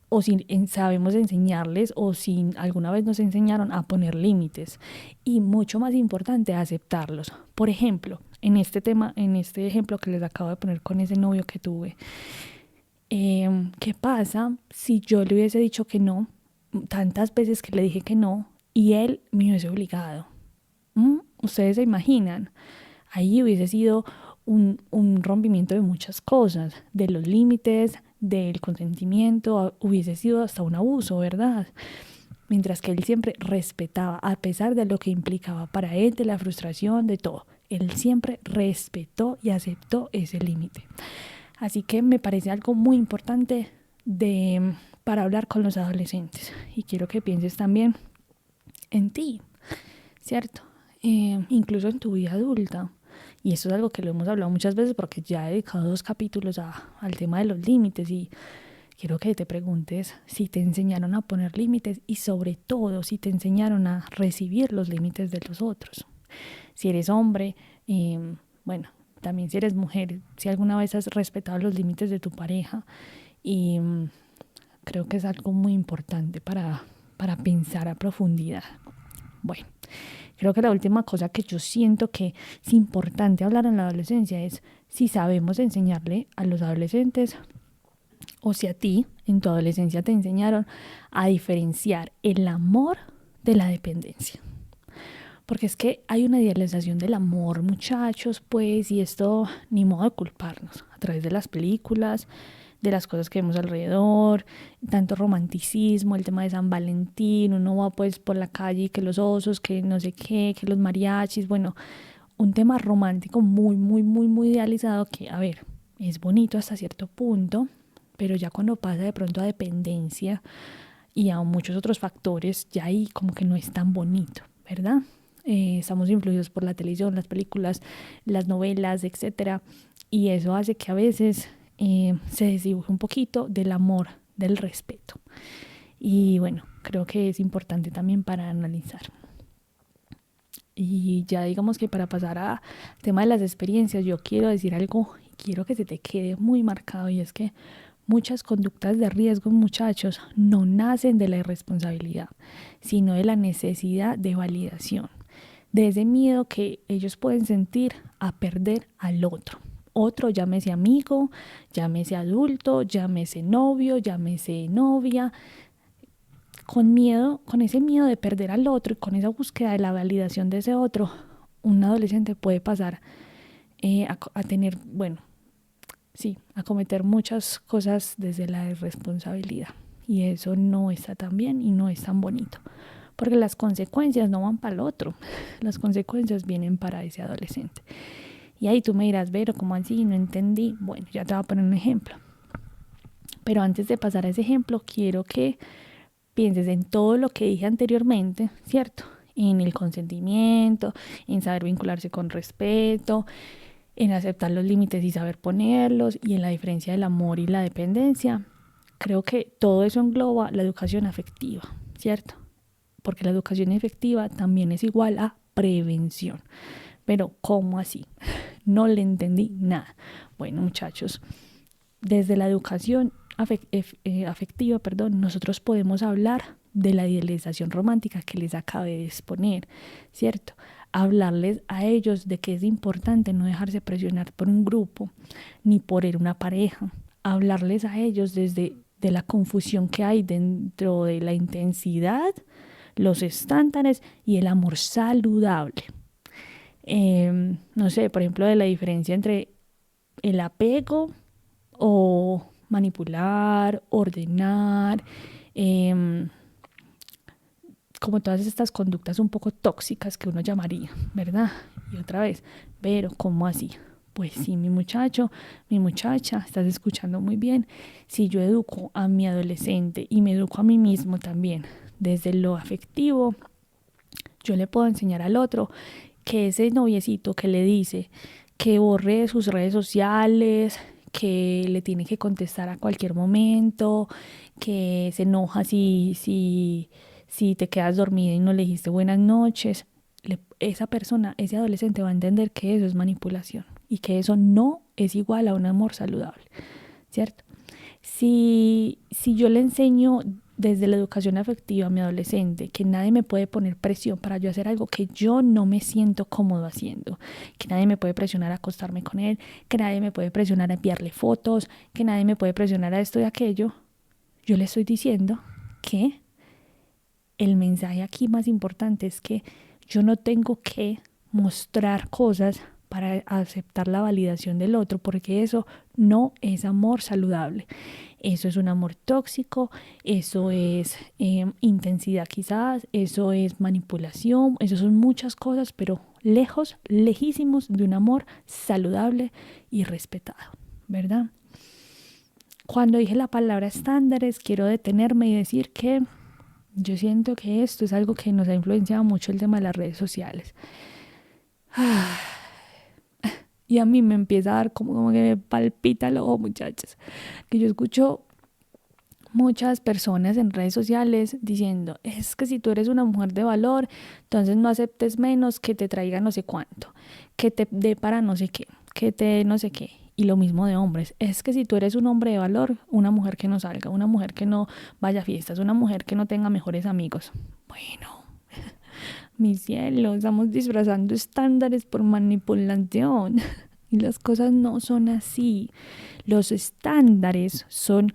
o si sabemos enseñarles o si alguna vez nos enseñaron a poner límites y mucho más importante, aceptarlos. Por ejemplo, en este ejemplo que les acabo de poner con ese novio que tuve, ¿qué pasa si yo le hubiese dicho que no tantas veces que le dije que no y él me hubiese obligado? Ustedes se imaginan, ahí hubiese sido un rompimiento de muchas cosas, de los límites, del consentimiento, hubiese sido hasta un abuso, ¿verdad? Mientras que él siempre respetaba, a pesar de lo que implicaba para él, de la frustración, de todo. Él siempre respetó y aceptó ese límite. Así que me parece algo muy importante para hablar con los adolescentes. Y quiero que pienses también en ti, ¿cierto? Incluso en tu vida adulta. Y eso es algo que lo hemos hablado muchas veces porque ya he dedicado 2 capítulos al tema de los límites y quiero que te preguntes si te enseñaron a poner límites y sobre todo si te enseñaron a recibir los límites de los otros. Si eres hombre, bueno, también si eres mujer, si alguna vez has respetado los límites de tu pareja, y creo que es algo muy importante para pensar a profundidad. Bueno, creo que la última cosa que yo siento que es importante hablar en la adolescencia es si sabemos enseñarle a los adolescentes, o si a ti en tu adolescencia te enseñaron a diferenciar el amor de la dependencia. Porque es que hay una idealización del amor, muchachos, pues, y esto ni modo de culparnos a través de las películas, de las cosas que vemos alrededor, tanto romanticismo, el tema de San Valentín, uno va pues por la calle y que los osos, que no sé qué, que los mariachis, bueno, un tema romántico muy, muy, muy, muy idealizado que, a ver, es bonito hasta cierto punto, pero ya cuando pasa de pronto a dependencia y a muchos otros factores, ya ahí como que no es tan bonito, ¿verdad? Estamos influidos por la televisión, las películas, las novelas, etcétera, y eso hace que a veces se desdibuje un poquito del amor, del respeto. Y bueno, creo que es importante también para analizar. Y ya digamos que para pasar al tema de las experiencias, yo quiero decir algo y quiero que se te quede muy marcado, y es que muchas conductas de riesgo, muchachos, no nacen de la irresponsabilidad, sino de la necesidad de validación, de ese miedo que ellos pueden sentir a perder al otro. Otro, llámese amigo, llámese adulto, llámese novio, llámese novia, con miedo, con ese miedo de perder al otro y con esa búsqueda de la validación de ese otro, un adolescente puede pasar a tener, bueno, sí, a cometer muchas cosas desde la irresponsabilidad. Y eso no está tan bien y no es tan bonito. Porque las consecuencias no van para el otro, las consecuencias vienen para ese adolescente. Y ahí tú me dirás, Vero, ¿cómo así? No entendí. Bueno, ya te voy a poner un ejemplo. Pero antes de pasar a ese ejemplo, quiero que pienses en todo lo que dije anteriormente, ¿cierto? En el consentimiento, en saber vincularse con respeto, en aceptar los límites y saber ponerlos, y en la diferencia del amor y la dependencia. Creo que todo eso engloba la educación afectiva, ¿cierto? Porque la educación efectiva también es igual a prevención. Pero, ¿cómo así? No le entendí nada. Bueno, muchachos, desde la educación afectiva, nosotros podemos hablar de la idealización romántica que les acabé de exponer, ¿cierto? Hablarles a ellos de que es importante no dejarse presionar por un grupo ni por una pareja. Hablarles a ellos desde de la confusión que hay dentro de la intensidad, los estándares y el amor saludable. No sé, por ejemplo, de la diferencia entre el apego o manipular, ordenar, como todas estas conductas un poco tóxicas que uno llamaría, ¿verdad? Y otra vez, pero ¿cómo así? Pues sí, mi muchacho, mi muchacha, estás escuchando muy bien. Si yo educo a mi adolescente y me educo a mí mismo también desde lo afectivo, yo le puedo enseñar al otro que ese noviecito que le dice que borre sus redes sociales, que le tiene que contestar a cualquier momento, que se enoja si te quedas dormida y no le dijiste buenas noches, esa persona, ese adolescente va a entender que eso es manipulación y que eso no es igual a un amor saludable, ¿cierto? Si yo le enseño desde la educación afectiva a mi adolescente que nadie me puede poner presión para yo hacer algo que yo no me siento cómodo haciendo, que nadie me puede presionar a acostarme con él, que nadie me puede presionar a enviarle fotos, que nadie me puede presionar a esto y aquello, yo le estoy diciendo que el mensaje aquí más importante es que yo no tengo que mostrar cosas para aceptar la validación del otro, porque eso no es amor saludable. Eso es un amor tóxico, eso es intensidad quizás, eso es manipulación, eso son muchas cosas, pero lejos, lejísimos de un amor saludable y respetado, ¿verdad? Cuando dije la palabra estándares, quiero detenerme y decir que yo siento que esto es algo que nos ha influenciado mucho el tema de las redes sociales. Y a mí me empieza a dar como que me palpita el ojo, muchachos. Que yo escucho muchas personas en redes sociales diciendo, es que si tú eres una mujer de valor, entonces no aceptes menos, que te traiga no sé cuánto, que te dé para no sé qué, que te dé no sé qué. Y lo mismo de hombres, es que si tú eres un hombre de valor, una mujer que no salga, una mujer que no vaya a fiestas, una mujer que no tenga mejores amigos. Bueno, mi cielo, estamos disfrazando estándares por manipulación. Y las cosas no son así. Los estándares son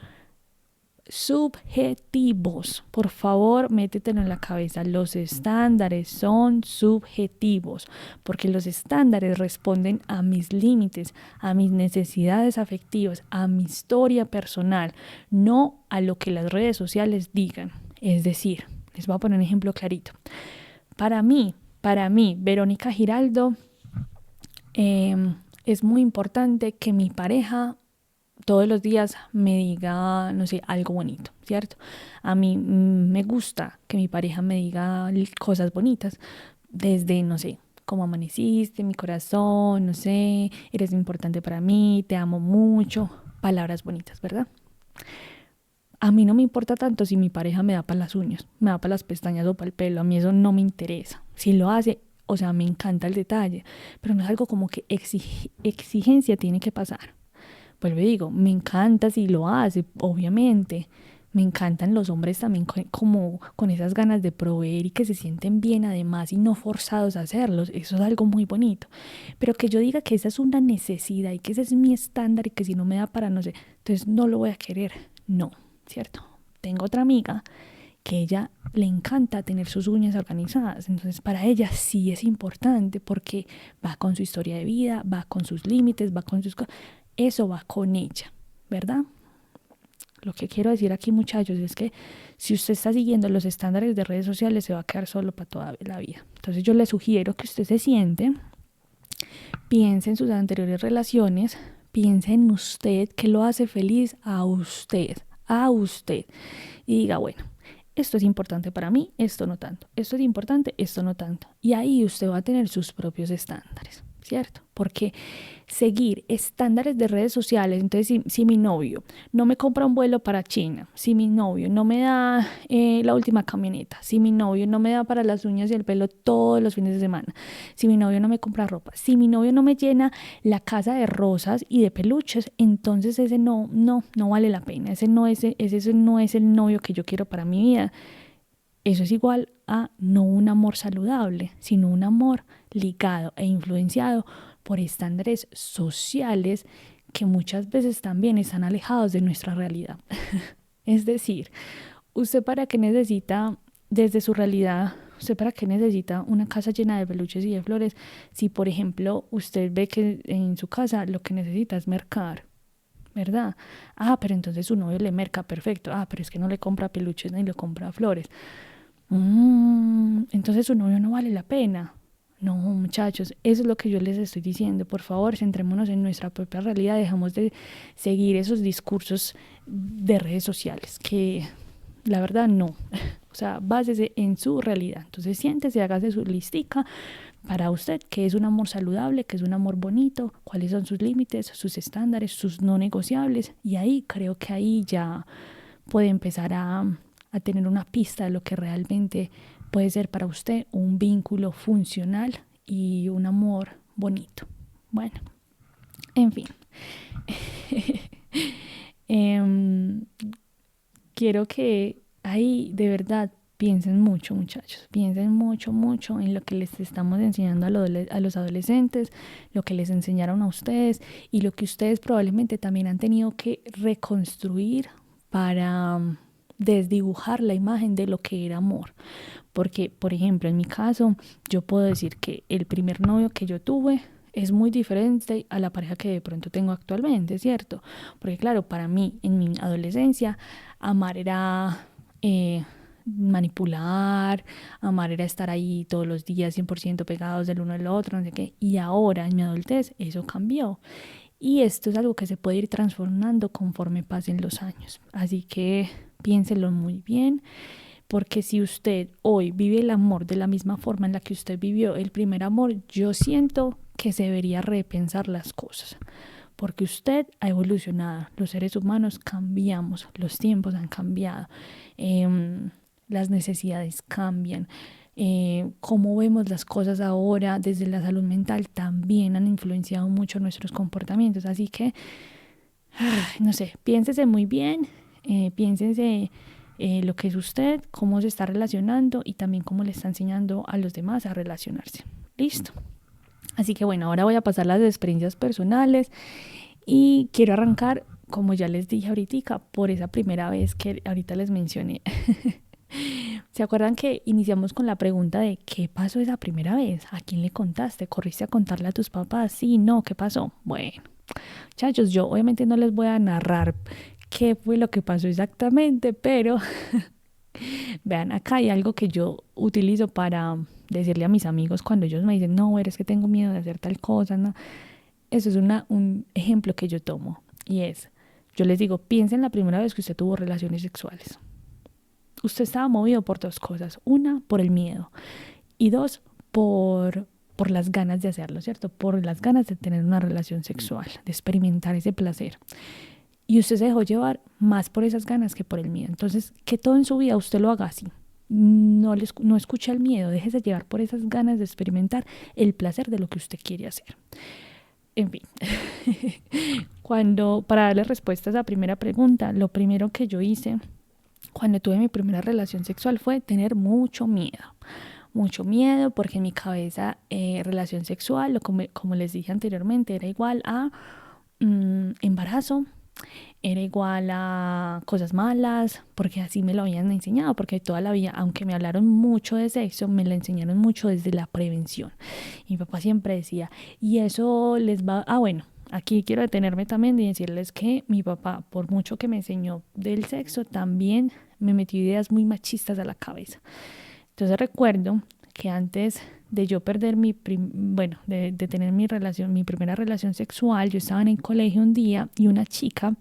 subjetivos. Por favor, métetelo en la cabeza. Los estándares son subjetivos, porque los estándares responden a mis límites, a mis necesidades afectivas, a mi historia personal, no a lo que las redes sociales digan. Es decir, les voy a poner un ejemplo clarito. Para mí, Verónica Giraldo, es muy importante que mi pareja todos los días me diga, no sé, algo bonito, ¿cierto? A mí me gusta que mi pareja me diga cosas bonitas, desde, no sé, cómo amaneciste, mi corazón, no sé, eres importante para mí, te amo mucho, palabras bonitas, ¿verdad? A mí no me importa tanto si mi pareja me da para las uñas, me da para las pestañas o para el pelo, a mí eso no me interesa. Si lo hace, o sea, me encanta el detalle, pero no es algo como que exigencia tiene que pasar. Vuelvo y digo, me encanta si lo hace, obviamente. Me encantan los hombres también como con esas ganas de proveer y que se sienten bien además y no forzados a hacerlos. Eso es algo muy bonito. Pero que yo diga que esa es una necesidad y que ese es mi estándar y que si no me da para no sé, entonces no lo voy a querer. No, ¿cierto? Tengo otra amiga que ella le encanta tener sus uñas organizadas. Entonces para ella sí es importante porque va con su historia de vida, va con sus límites, va con sus cosas. Eso va con ella, ¿verdad? Lo que quiero decir aquí, muchachos, es que si usted está siguiendo los estándares de redes sociales, se va a quedar solo para toda la vida. Entonces yo le sugiero que usted se siente, piense en sus anteriores relaciones, piense en usted, que lo hace feliz a usted. Y diga, bueno, esto es importante para mí, esto no tanto. Esto es importante, esto no tanto. Y ahí usted va a tener sus propios estándares, ¿cierto? Porque seguir estándares de redes sociales, entonces si mi novio no me compra un vuelo para China, si mi novio no me da la última camioneta, si mi novio no me da para las uñas y el pelo todos los fines de semana, si mi novio no me compra ropa, si mi novio no me llena la casa de rosas y de peluches, entonces ese no vale la pena, ese no es el novio que yo quiero para mi vida. Eso es igual a no un amor saludable, sino un amor ligado e influenciado por estándares sociales que muchas veces también están alejados de nuestra realidad. Es decir, ¿usted para qué necesita, desde su realidad, usted para qué necesita una casa llena de peluches y de flores si, por ejemplo, usted ve que en su casa lo que necesita es mercar? ¿Verdad? Ah, pero entonces su novio le merca, perfecto. Ah, pero es que no le compra peluches ni le compra flores. Entonces su novio no vale la pena. No, muchachos, eso es lo que yo les estoy diciendo. Por favor, centrémonos en nuestra propia realidad. Dejamos de seguir esos discursos de redes sociales que la verdad no. O sea, básese en su realidad. Entonces siéntese, hágase su listica para usted, qué es un amor saludable, qué es un amor bonito, cuáles son sus límites, sus estándares, sus no negociables. Y ahí creo que ahí ya puede empezar a tener una pista de lo que realmente puede ser para usted un vínculo funcional y un amor bonito. Bueno, en fin. Quiero que ahí de verdad piensen mucho, muchachos, piensen mucho, mucho en lo que les estamos enseñando a los adolescentes, lo que les enseñaron a ustedes y lo que ustedes probablemente también han tenido que reconstruir para desdibujar la imagen de lo que era amor. Porque, por ejemplo, en mi caso, yo puedo decir que el primer novio que yo tuve es muy diferente a la pareja que de pronto tengo actualmente, ¿cierto? Porque claro, para mí, en mi adolescencia, amar era manipular, amar era estar ahí todos los días 100% pegados del uno al otro, no sé qué. Y ahora, en mi adultez, eso cambió. Y esto es algo que se puede ir transformando conforme pasen los años. Así que piénselo muy bien, porque si usted hoy vive el amor de la misma forma en la que usted vivió el primer amor, yo siento que se debería repensar las cosas. porque usted ha evolucionado, los seres humanos cambiamos, los tiempos han cambiado, las necesidades cambian, cómo vemos las cosas ahora desde la salud mental también han influenciado mucho nuestros comportamientos, así que, no sé, piénsese muy bien, piénsese lo que es usted, cómo se está relacionando y también cómo le está enseñando a los demás a relacionarse. Listo. Así que bueno, ahora voy a pasar las experiencias personales y quiero arrancar, como ya les dije ahorita, por esa primera vez que ahorita les mencioné. ¿Se acuerdan que iniciamos con la pregunta de qué pasó esa primera vez? ¿A quién le contaste? ¿Corriste a contarle a tus papás? Sí, no, ¿qué pasó? Bueno, muchachos, yo obviamente no les voy a narrar qué fue lo que pasó exactamente, pero vean, acá hay algo que yo utilizo para decirle a mis amigos cuando ellos me dicen, no, es que tengo miedo de hacer tal cosa, ¿no? Eso es un ejemplo que yo tomo y es, yo les digo, piensen la primera vez que usted tuvo relaciones sexuales. Usted estaba movido por dos cosas, una, por el miedo y dos, por las ganas de hacerlo, ¿cierto? Por las ganas de tener una relación sexual, de experimentar ese placer. Y usted se dejó llevar más por esas ganas que por el miedo. Entonces, que todo en su vida usted lo haga así. No escuche el miedo, déjese llevar por esas ganas de experimentar el placer de lo que usted quiere hacer. En fin, para darle respuesta a esa primera pregunta, lo primero que yo hice cuando tuve mi primera relación sexual fue tener mucho miedo porque en mi cabeza relación sexual, como les dije anteriormente, era igual a embarazo, era igual a cosas malas, porque así me lo habían enseñado, porque toda la vida, aunque me hablaron mucho de sexo, me lo enseñaron mucho desde la prevención. Y mi papá siempre decía, y eso les va, bueno, aquí quiero detenerme también y decirles que mi papá, por mucho que me enseñó del sexo, también me metió ideas muy machistas a la cabeza. Entonces recuerdo que antes de yo perder de tener mi primera relación sexual, yo estaba en el colegio un día y una chica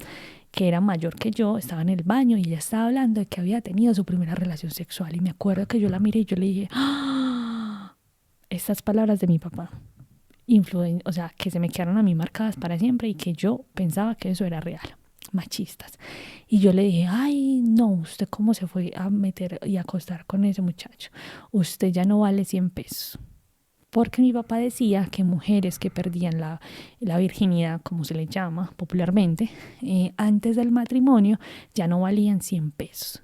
que era mayor que yo estaba en el baño y ella estaba hablando de que había tenido su primera relación sexual y me acuerdo que yo la miré y yo le dije, ¡ah! Estas palabras de mi papá, o sea, que se me quedaron a mí marcadas para siempre y que yo pensaba que eso era real, machistas. Y yo le dije, ay, no, ¿usted cómo se fue a meter y acostar con ese muchacho? Usted ya no vale 100 pesos. Porque mi papá decía que mujeres que perdían la virginidad, como se le llama popularmente, antes del matrimonio ya no valían 100 pesos.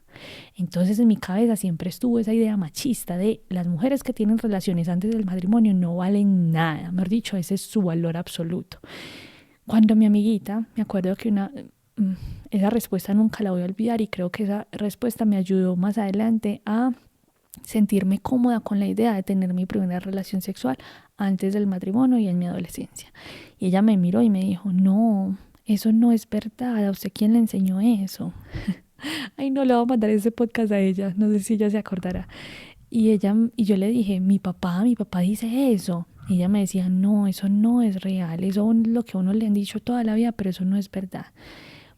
Entonces en mi cabeza siempre estuvo esa idea machista de las mujeres que tienen relaciones antes del matrimonio no valen nada. Mejor dicho, ese es su valor absoluto. Cuando mi amiguita, me acuerdo que esa respuesta nunca la voy a olvidar y creo que esa respuesta me ayudó más adelante a sentirme cómoda con la idea de tener mi primera relación sexual antes del matrimonio y en mi adolescencia. Y ella me miró y me dijo, no, eso no es verdad, ¿a usted quién le enseñó eso? Ay, no, le voy a mandar ese podcast a ella, no sé si ella se acordará. Y yo le dije, mi papá dice eso. Y ella me decía, no, eso no es real, eso es lo que a uno le han dicho toda la vida, pero eso no es verdad.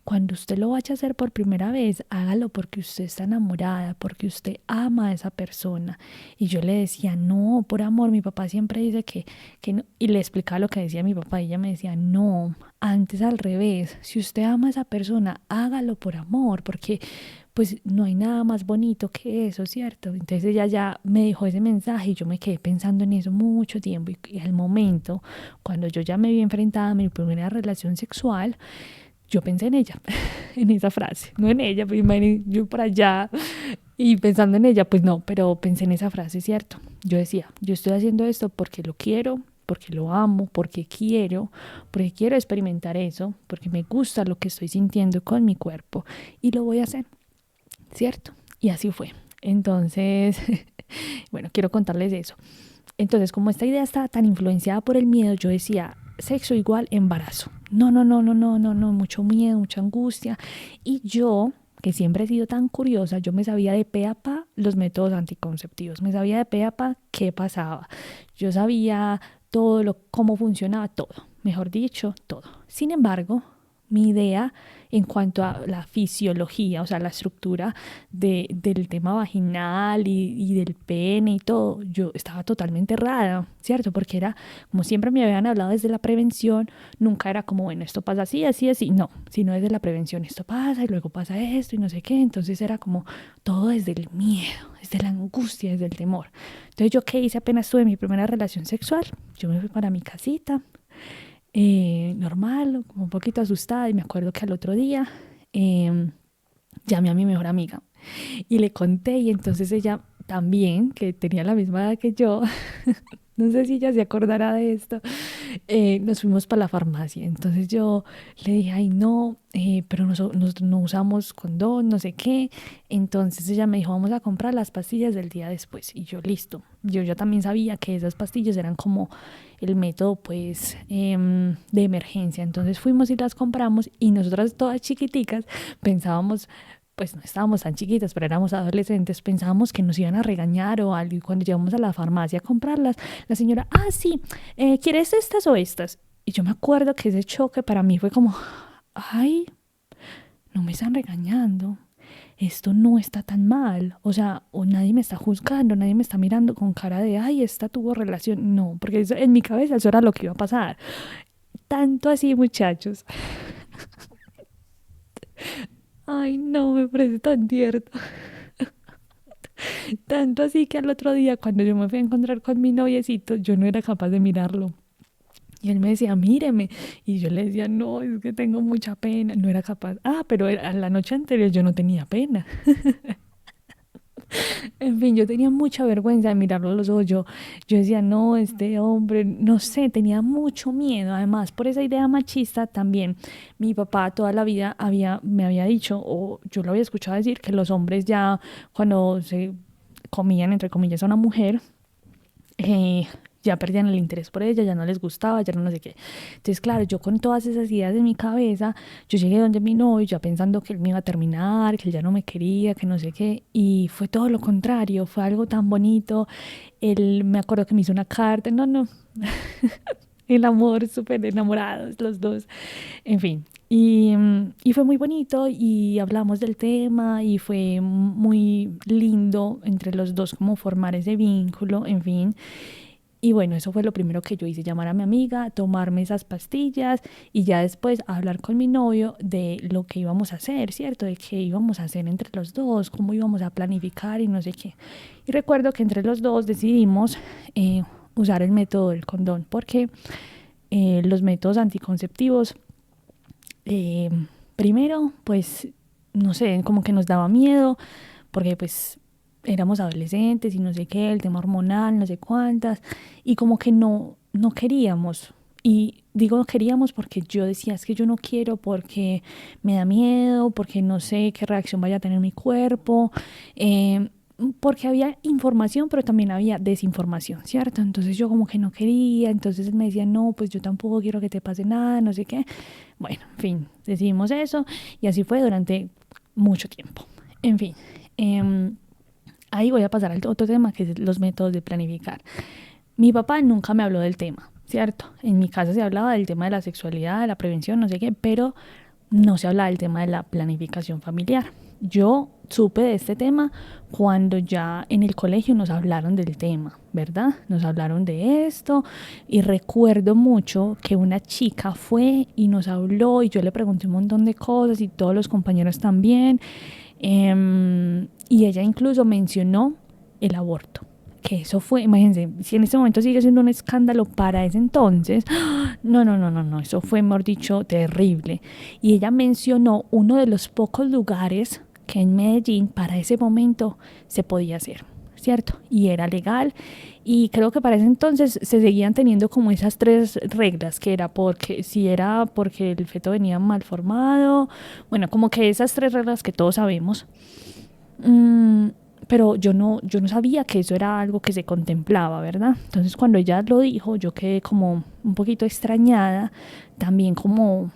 Cuando usted lo vaya a hacer por primera vez, hágalo porque usted está enamorada, porque usted ama a esa persona. Y yo le decía, no, por amor, mi papá siempre dice que no. Y le explicaba lo que decía mi papá y ella me decía, no, antes al revés, si usted ama a esa persona, hágalo por amor, porque pues no hay nada más bonito que eso, ¿cierto? Entonces ella ya me dejó ese mensaje y yo me quedé pensando en eso mucho tiempo y al momento, cuando yo ya me vi enfrentada a mi primera relación sexual, yo pensé en ella, en esa frase, no en ella, pues yo por allá y pensando en ella, pues no, pero pensé en esa frase, ¿cierto? Yo decía, yo estoy haciendo esto porque lo quiero, porque lo amo, porque quiero experimentar eso, porque me gusta lo que estoy sintiendo con mi cuerpo y lo voy a hacer, ¿cierto? Y así fue. Entonces, bueno, quiero contarles eso. Entonces, como esta idea estaba tan influenciada por el miedo, yo decía, sexo igual embarazo. No, mucho miedo, mucha angustia. Y yo, que siempre he sido tan curiosa, yo me sabía de pe a pa los métodos anticonceptivos, me sabía de pe a pa qué pasaba. Yo sabía cómo funcionaba todo, mejor dicho, todo. Sin embargo, mi idea en cuanto a la fisiología, o sea, la estructura del tema vaginal y del pene y todo, yo estaba totalmente errada, ¿cierto? Porque era, como siempre me habían hablado desde la prevención, nunca era como, bueno, esto pasa así, así, así, no, sino desde la prevención, esto pasa y luego pasa esto y no sé qué, entonces era como todo desde el miedo, desde la angustia, desde el temor. Entonces, ¿yo qué hice apenas tuve mi primera relación sexual? Yo me fui para mi casita, normal, como un poquito asustada, y me acuerdo que al otro día llamé a mi mejor amiga y le conté, y entonces ella también, que tenía la misma edad que yo, no sé si ella se acordará de esto, nos fuimos para la farmacia. Entonces yo le dije, ay no, pero nosotros no usamos condón, no sé qué. Entonces ella me dijo, vamos a comprar las pastillas del día después. Y yo, listo. Yo ya también sabía que esas pastillas eran como el método, pues, de emergencia. Entonces fuimos y las compramos, y nosotras todas chiquiticas pensábamos, pues no estábamos tan chiquitas, pero éramos adolescentes, pensábamos que nos iban a regañar o algo. Y cuando llegamos a la farmacia a comprarlas, la señora, sí, ¿quieres estas o estas? Y yo me acuerdo que ese choque para mí fue como, ay, no me están regañando, esto no está tan mal, o sea, o nadie me está juzgando, nadie me está mirando con cara de, ay, esta tuvo relación, no, porque eso, en mi cabeza eso era lo que iba a pasar. Tanto así, muchachos. Ay, no, me parece tan tierno. Tanto así que al otro día, cuando yo me fui a encontrar con mi noviecito, yo no era capaz de mirarlo. Y él me decía, míreme. Y yo le decía, no, es que tengo mucha pena. No era capaz. Pero la noche anterior yo no tenía pena. En fin, yo tenía mucha vergüenza de mirarlo a los ojos. Yo decía, no, este hombre, no sé, tenía mucho miedo. Además, por esa idea machista también, mi papá toda la vida me había dicho, o yo lo había escuchado decir, que los hombres ya cuando se comían, entre comillas, a una mujer, eh, ya perdían el interés por ella, ya no les gustaba, ya no sé qué. Entonces, claro, yo con todas esas ideas en mi cabeza, yo llegué donde mi novio ya pensando que él me iba a terminar, que él ya no me quería, que no sé qué, y fue todo lo contrario, fue algo tan bonito. Él, me acuerdo que me hizo una carta, no, el amor, súper enamorados los dos, en fin. Y fue muy bonito y hablamos del tema y fue muy lindo entre los dos como formar ese vínculo, en fin. Y bueno, eso fue lo primero que yo hice, llamar a mi amiga, tomarme esas pastillas y ya después hablar con mi novio de lo que íbamos a hacer, ¿cierto? De qué íbamos a hacer entre los dos, cómo íbamos a planificar y no sé qué. Y recuerdo que entre los dos decidimos usar el método del condón, porque los métodos anticonceptivos, eh, primero, pues, no sé, como que nos daba miedo, porque pues éramos adolescentes y no sé qué, el tema hormonal, no sé cuántas, y como que no queríamos. Y digo no queríamos porque yo decía, es que yo no quiero porque me da miedo, porque no sé qué reacción vaya a tener mi cuerpo, porque había información, pero también había desinformación, ¿cierto? Entonces yo como que no quería, entonces él me decía, no, pues yo tampoco quiero que te pase nada, no sé qué. Bueno, en fin, decidimos eso y así fue durante mucho tiempo. En fin, ahí voy a pasar al otro tema, que es los métodos de planificar. Mi papá nunca me habló del tema, ¿cierto? En mi casa se hablaba del tema de la sexualidad, de la prevención, no sé qué, pero no se hablaba del tema de la planificación familiar. Yo supe de este tema cuando ya en el colegio nos hablaron del tema, ¿verdad? Nos hablaron de esto y recuerdo mucho que una chica fue y nos habló y yo le pregunté un montón de cosas y todos los compañeros también. Y ella incluso mencionó el aborto. Que eso fue, imagínense, si en este momento sigue siendo un escándalo para ese entonces, no, eso fue, mejor dicho, terrible. Y ella mencionó uno de los pocos lugares que en Medellín para ese momento se podía hacer, ¿cierto? Y era legal. Y creo que para ese entonces se seguían teniendo como esas tres reglas, que era porque, si era porque el feto venía mal formado, bueno, como que esas tres reglas que todos sabemos. Pero yo no sabía que eso era algo que se contemplaba, ¿verdad? Entonces cuando ella lo dijo, yo quedé como un poquito extrañada, también como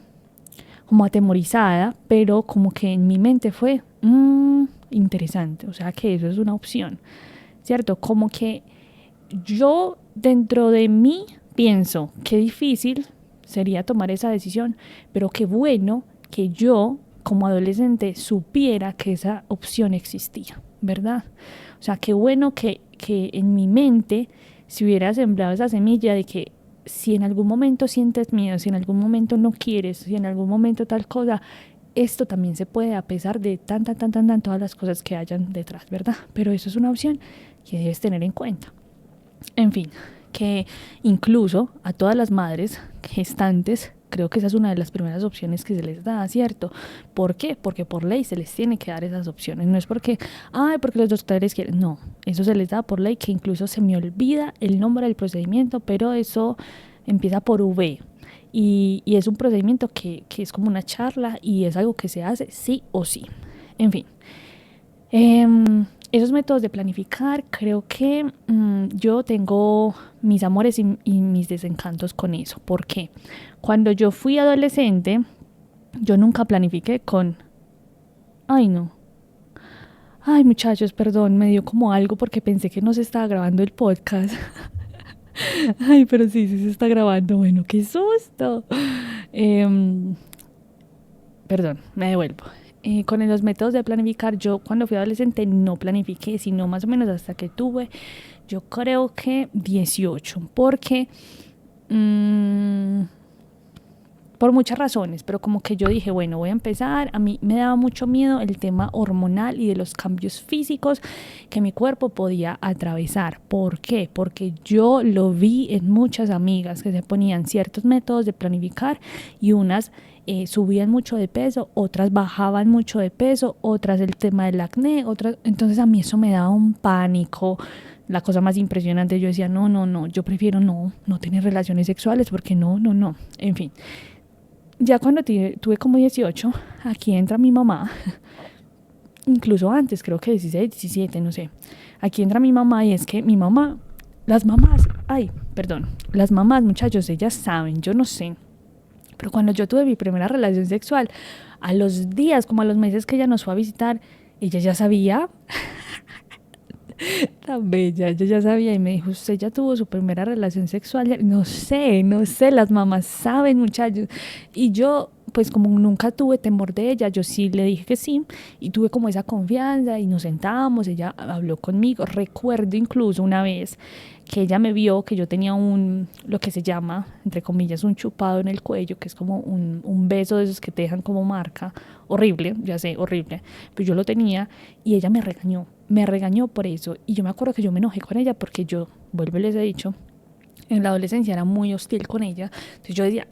atemorizada, pero como que en mi mente fue interesante, o sea que eso es una opción, ¿cierto? Como que yo dentro de mí pienso, qué difícil sería tomar esa decisión, pero qué bueno que yo como adolescente supiera que esa opción existía, ¿verdad? O sea, qué bueno que en mi mente se hubiera sembrado esa semilla de que si en algún momento sientes miedo, si en algún momento no quieres, si en algún momento tal cosa, esto también se puede a pesar de todas las cosas que hayan detrás, ¿verdad? Pero eso es una opción que debes tener en cuenta. En fin, que incluso a todas las madres gestantes, creo que esa es una de las primeras opciones que se les da, ¿cierto? ¿Por qué? Porque por ley se les tiene que dar esas opciones. No es porque los doctores quieren. No, eso se les da por ley, que incluso se me olvida el nombre del procedimiento, pero eso empieza por V. Y es un procedimiento que es como una charla y es algo que se hace sí o sí. En fin. Esos métodos de planificar, creo que yo tengo mis amores y mis desencantos con eso. ¿Por qué? Cuando yo fui adolescente, yo nunca planifiqué con... Ay, no. Ay, muchachos, perdón, me dio como algo porque pensé que no se estaba grabando el podcast. Ay, pero sí se está grabando. Bueno, qué susto. Perdón, me devuelvo. Con los métodos de planificar, yo cuando fui adolescente no planifiqué, sino más o menos hasta que tuve, yo creo que 18, porque por muchas razones, pero como que yo dije, bueno, voy a empezar. A mí me daba mucho miedo el tema hormonal y de los cambios físicos que mi cuerpo podía atravesar. ¿Por qué? Porque yo lo vi en muchas amigas que se ponían ciertos métodos de planificar y unas subían mucho de peso, otras bajaban mucho de peso, otras el tema del acné, otras... Entonces a mí eso me daba un pánico. La cosa más impresionante, yo decía, no, yo prefiero no tener relaciones sexuales porque no. En fin, ya cuando tuve como 18, aquí entra mi mamá, incluso antes, creo que 16, 17, no sé. Aquí entra mi mamá y es que mi mamá, las mamás, muchachos, ellas saben, yo no sé. Pero cuando yo tuve mi primera relación sexual, a los días, como a los meses que ella nos fue a visitar, ella ya sabía, tan bella, ella ya sabía y me dijo, usted ya tuvo su primera relación sexual. No sé, las mamás saben, muchachos. Y yo, pues como nunca tuve temor de ella, yo sí le dije que sí y tuve como esa confianza y nos sentamos, ella habló conmigo. Recuerdo incluso una vez que ella me vio que yo tenía lo que se llama, entre comillas, un chupado en el cuello, que es como un beso de esos que te dejan como marca, horrible, ya sé, horrible, pero yo lo tenía y ella me regañó por eso. Y yo me acuerdo que yo me enojé con ella porque yo, vuelvo y les he dicho, en la adolescencia era muy hostil con ella. Entonces yo decía,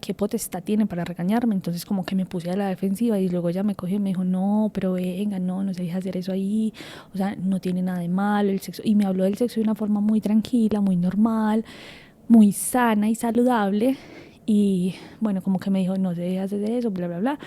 ¿qué potestad tiene para regañarme? Entonces como que me puse a la defensiva y luego ella me cogió y me dijo, no, pero venga, no se deja hacer eso ahí, o sea, no tiene nada de malo el sexo. Y me habló del sexo de una forma muy tranquila, muy normal, muy sana y saludable. Y bueno, como que me dijo, no se deja hacer eso, bla, bla, bla.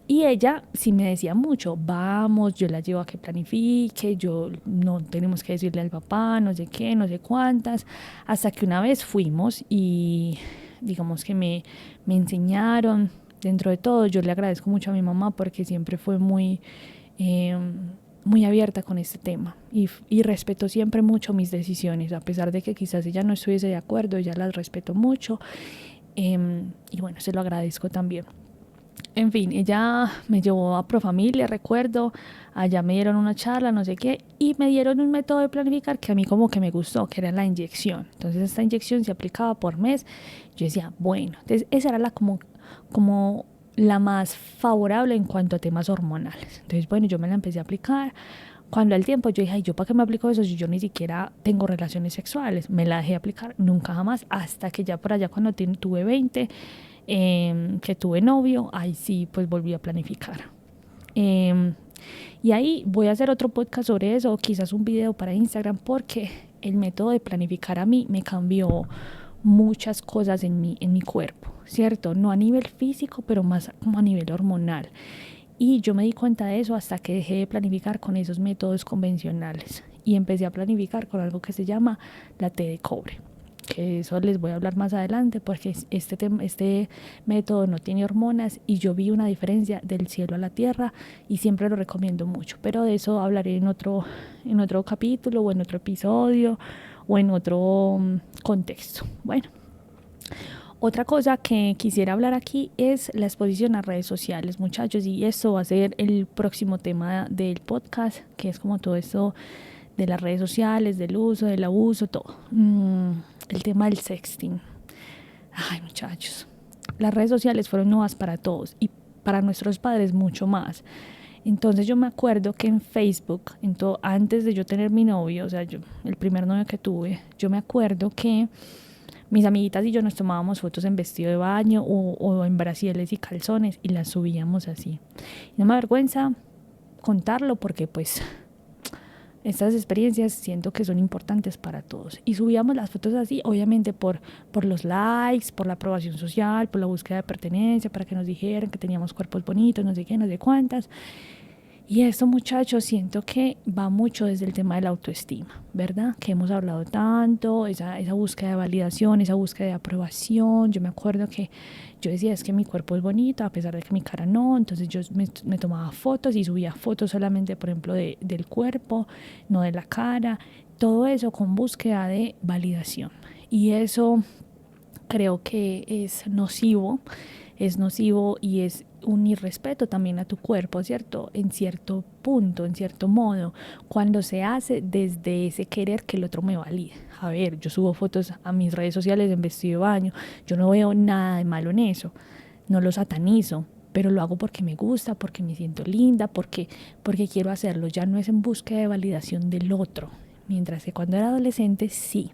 Y ella sí me decía mucho, vamos, yo la llevo a que planifique, yo no tenemos que decirle al papá, no sé qué, no sé cuántas, hasta que una vez fuimos y digamos que me enseñaron. Dentro de todo, yo le agradezco mucho a mi mamá porque siempre fue muy abierta con este tema y respetó siempre mucho mis decisiones, a pesar de que quizás ella no estuviese de acuerdo, ella las respetó mucho. Y bueno, se lo agradezco también. En fin, ella me llevó a Profamilia, recuerdo, allá me dieron una charla, no sé qué, y me dieron un método de planificar que a mí como que me gustó, que era la inyección. Entonces esta inyección se aplicaba por mes. Yo decía, bueno, entonces esa era como la más favorable en cuanto a temas hormonales. Entonces, bueno, yo me la empecé a aplicar. Cuando al tiempo yo dije, ay, ¿yo para qué me aplico eso si yo ni siquiera tengo relaciones sexuales? Me la dejé aplicar, nunca jamás, hasta que ya por allá cuando tuve 20, que tuve novio, ahí sí, pues volví a planificar. Y ahí voy a hacer otro podcast sobre eso, o quizás un video para Instagram, porque el método de planificar a mí me cambió muchas cosas en mi cuerpo, ¿cierto? No a nivel físico, pero más como a nivel hormonal. Y yo me di cuenta de eso hasta que dejé de planificar con esos métodos convencionales y empecé a planificar con algo que se llama la T de cobre, que eso les voy a hablar más adelante porque este método no tiene hormonas y yo vi una diferencia del cielo a la tierra y siempre lo recomiendo mucho, pero de eso hablaré en otro capítulo o en otro episodio o en otro contexto. Bueno, Otra cosa que quisiera hablar aquí es la exposición a redes sociales, muchachos, y esto va a ser el próximo tema del podcast, que es como todo esto de las redes sociales, del uso, del abuso, todo. El tema del sexting. Ay, muchachos, las redes sociales fueron nuevas para todos y para nuestros padres mucho más. Entonces yo me acuerdo que en Facebook, antes de yo tener mi novio, o sea, el primer novio que tuve, yo me acuerdo que mis amiguitas y yo nos tomábamos fotos en vestido de baño o en brasieres y calzones y las subíamos así. Y no me avergüenza contarlo porque pues estas experiencias siento que son importantes para todos. Y subíamos las fotos así, obviamente por los likes, por la aprobación social, por la búsqueda de pertenencia, para que nos dijeran que teníamos cuerpos bonitos, no sé qué, no sé cuántas. Y esto, muchachos, siento que va mucho desde el tema de la autoestima, ¿verdad? Que hemos hablado tanto, esa búsqueda de validación, esa búsqueda de aprobación. Yo me acuerdo que yo decía, es que mi cuerpo es bonito, a pesar de que mi cara no. Entonces yo me tomaba fotos y subía fotos solamente, por ejemplo, del cuerpo, no de la cara. Todo eso con búsqueda de validación. Y eso creo que es nocivo y es un irrespeto también a tu cuerpo, ¿cierto? En cierto punto, en cierto modo, cuando se hace desde ese querer que el otro me valide. A ver, yo subo fotos a mis redes sociales en vestido de baño, yo no veo nada de malo en eso, no lo satanizo, pero lo hago porque me gusta, porque me siento linda, porque quiero hacerlo, ya no es en búsqueda de validación del otro. Mientras que cuando era adolescente, sí.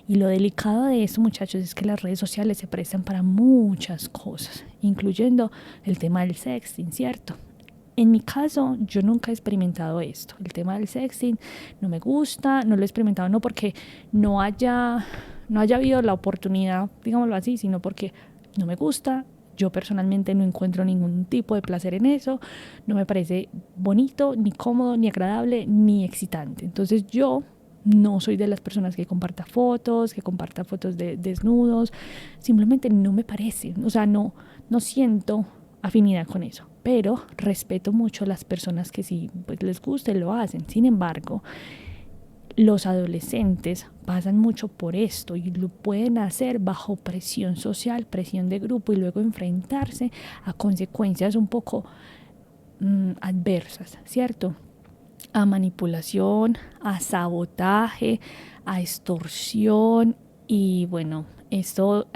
Y lo delicado de eso, muchachos, es que las redes sociales se prestan para muchas cosas, incluyendo el tema del sexting, ¿cierto? En mi caso, yo nunca he experimentado esto. El tema del sexting no me gusta, no lo he experimentado no porque no haya habido la oportunidad, digámoslo así, sino porque no me gusta. Yo personalmente no encuentro ningún tipo de placer en eso, no me parece bonito, ni cómodo, ni agradable, ni excitante. Entonces yo no soy de las personas que comparta fotos de desnudos, simplemente no me parece, o sea, no siento afinidad con eso, pero respeto mucho a las personas que sí pues, les gusta y lo hacen. Sin embargo, los adolescentes pasan mucho por esto y lo pueden hacer bajo presión social, presión de grupo y luego enfrentarse a consecuencias un poco adversas, ¿cierto? A manipulación, a sabotaje, a extorsión y bueno, esto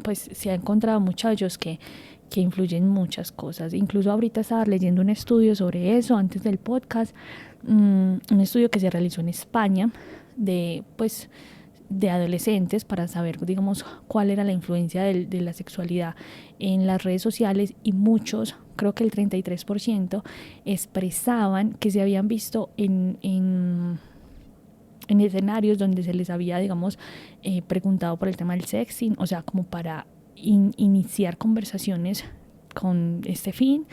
pues, se ha encontrado muchachos que influyen muchas cosas. Incluso ahorita estaba leyendo un estudio sobre eso antes del podcast, un estudio que se realizó en España de adolescentes para saber, digamos, cuál era la influencia de la sexualidad en las redes sociales y muchos, creo que el 33%, expresaban que se habían visto en escenarios donde se les había, digamos, preguntado por el tema del sexting, o sea, como para iniciar conversaciones con este fin.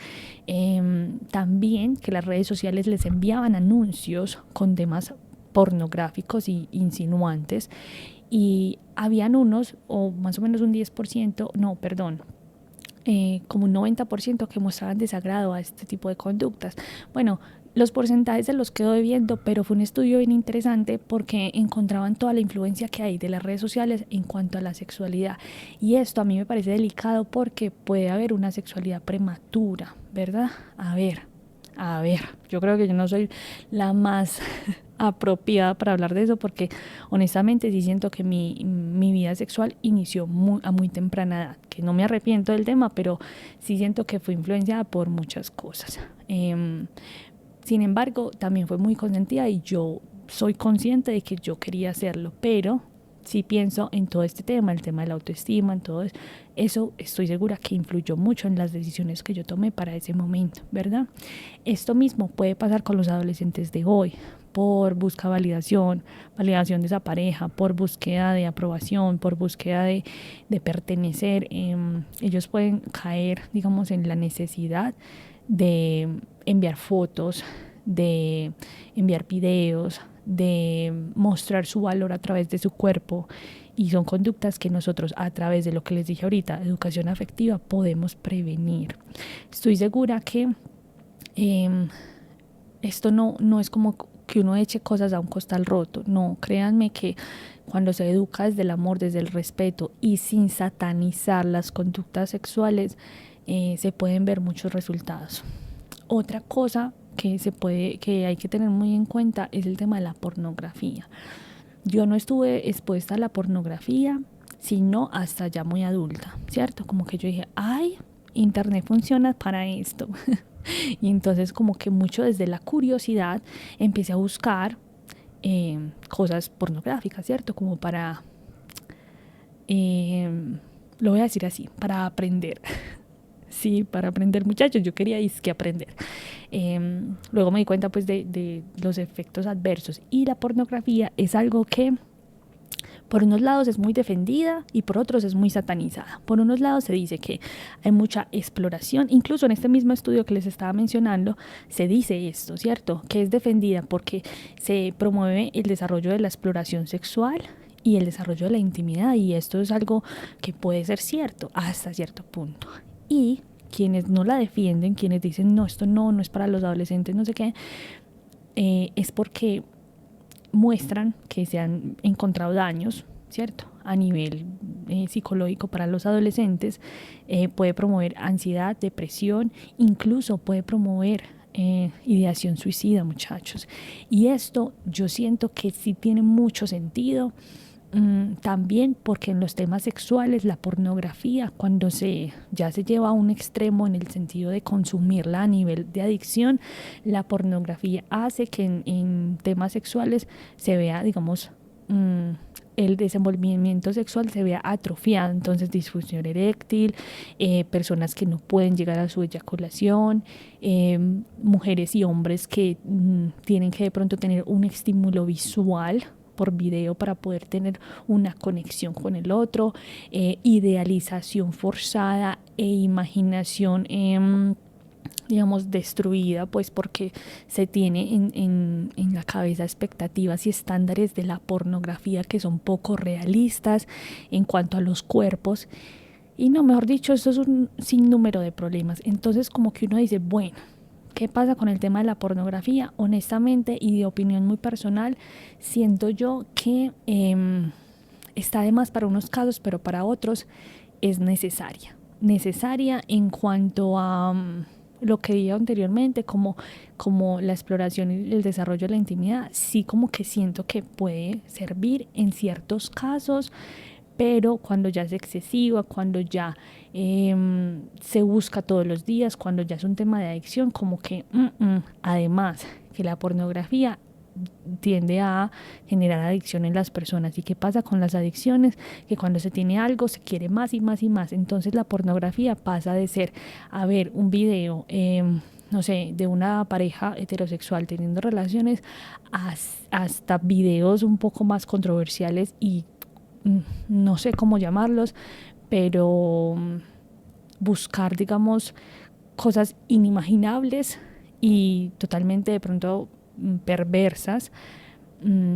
También que las redes sociales les enviaban anuncios con temas pornográficos y insinuantes y habían unos, o más o menos un 10%, no, perdón, como un 90% que mostraban desagrado a este tipo de conductas. Bueno, los porcentajes se los quedo debiendo, pero fue un estudio bien interesante porque encontraban toda la influencia que hay de las redes sociales en cuanto a la sexualidad. Y esto a mí me parece delicado porque puede haber una sexualidad prematura, ¿verdad? A ver, yo creo que yo no soy la más apropiada para hablar de eso porque honestamente sí siento que mi vida sexual inició a muy temprana edad, que no me arrepiento del tema, pero sí siento que fue influenciada por muchas cosas. Sin embargo, también fue muy consentida y yo soy consciente de que yo quería hacerlo, pero sí pienso en todo este tema, el tema de la autoestima, en todo eso estoy segura que influyó mucho en las decisiones que yo tomé para ese momento, ¿verdad? Esto mismo puede pasar con los adolescentes de hoy, por busca validación de esa pareja, por búsqueda de aprobación, por búsqueda de pertenecer. Ellos pueden caer, digamos, en la necesidad de enviar fotos, de enviar videos, de mostrar su valor a través de su cuerpo, y son conductas que nosotros a través de lo que les dije ahorita, educación afectiva, podemos prevenir. Estoy segura que esto no es como que uno eche cosas a un costal roto. No, créanme que cuando se educa desde el amor, desde el respeto y sin satanizar las conductas sexuales, se pueden ver muchos resultados. Otra cosa que hay que tener muy en cuenta es el tema de la pornografía. Yo no estuve expuesta a la pornografía sino hasta ya muy adulta, ¿cierto? Como que yo dije, ay, internet funciona para esto. Y entonces como que mucho desde la curiosidad empecé a buscar cosas pornográficas, ¿cierto? Como para, lo voy a decir así, para aprender. Sí, para aprender, muchachos, yo quería que aprender. Luego me di cuenta pues de los efectos adversos, y la pornografía es algo que por unos lados es muy defendida y por otros es muy satanizada. Por unos lados se dice que hay mucha exploración, incluso en este mismo estudio que les estaba mencionando se dice esto, ¿cierto? Que es defendida porque se promueve el desarrollo de la exploración sexual y el desarrollo de la intimidad, y esto es algo que puede ser cierto hasta cierto punto. Y quienes no la defienden, quienes dicen no, esto no es para los adolescentes, no sé qué, es porque muestran que se han encontrado daños, ¿cierto? A nivel psicológico para los adolescentes, puede promover ansiedad, depresión, incluso puede promover ideación suicida, muchachos. Y esto yo siento que sí tiene mucho sentido. También porque en los temas sexuales la pornografía, cuando ya se lleva a un extremo en el sentido de consumirla a nivel de adicción, la pornografía hace que en temas sexuales se vea, digamos, el desenvolvimiento sexual se vea atrofiado. Entonces disfunción eréctil, personas que no pueden llegar a su eyaculación, mujeres y hombres que tienen que de pronto tener un estímulo visual por video para poder tener una conexión con el otro, idealización forzada e imaginación digamos destruida, pues porque se tiene en la cabeza expectativas y estándares de la pornografía que son poco realistas en cuanto a los cuerpos. Y no, mejor dicho, esto es un sinnúmero de problemas. Entonces como que uno dice, bueno, ¿qué pasa con el tema de la pornografía? Honestamente y de opinión muy personal, siento yo que está de más para unos casos, pero para otros es necesaria. Necesaria en cuanto a lo que dije anteriormente, como la exploración y el desarrollo de la intimidad. Sí, como que siento que puede servir en ciertos casos, pero cuando ya es excesiva, cuando ya se busca todos los días, cuando ya es un tema de adicción, como que además que la pornografía tiende a generar adicción en las personas. ¿Y qué pasa con las adicciones? Que cuando se tiene algo se quiere más y más y más. Entonces la pornografía pasa de ser a ver un video no sé, de una pareja heterosexual teniendo relaciones, hasta videos un poco más controversiales y no sé cómo llamarlos, pero buscar, digamos, cosas inimaginables y totalmente de pronto perversas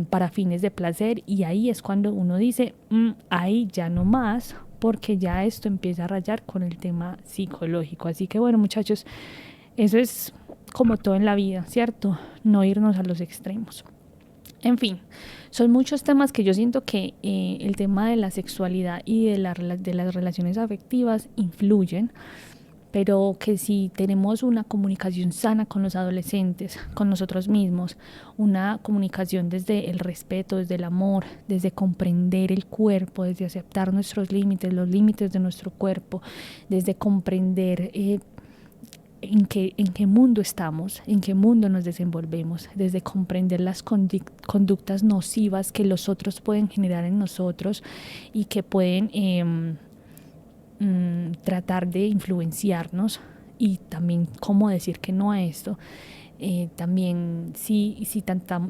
para fines de placer, y ahí es cuando uno dice, ahí ya no más, porque ya esto empieza a rayar con el tema psicológico. Así que bueno, muchachos, eso es como todo en la vida, ¿cierto? No irnos a los extremos. En fin, son muchos temas que yo siento que el tema de la sexualidad y de las relaciones afectivas influyen, pero que si tenemos una comunicación sana con los adolescentes, con nosotros mismos, una comunicación desde el respeto, desde el amor, desde comprender el cuerpo, desde aceptar nuestros límites, los límites de nuestro cuerpo, desde comprender en qué mundo estamos, en qué mundo nos desenvolvemos, desde comprender las conductas nocivas que los otros pueden generar en nosotros y que pueden tratar de influenciarnos, y también cómo decir que no a esto. También si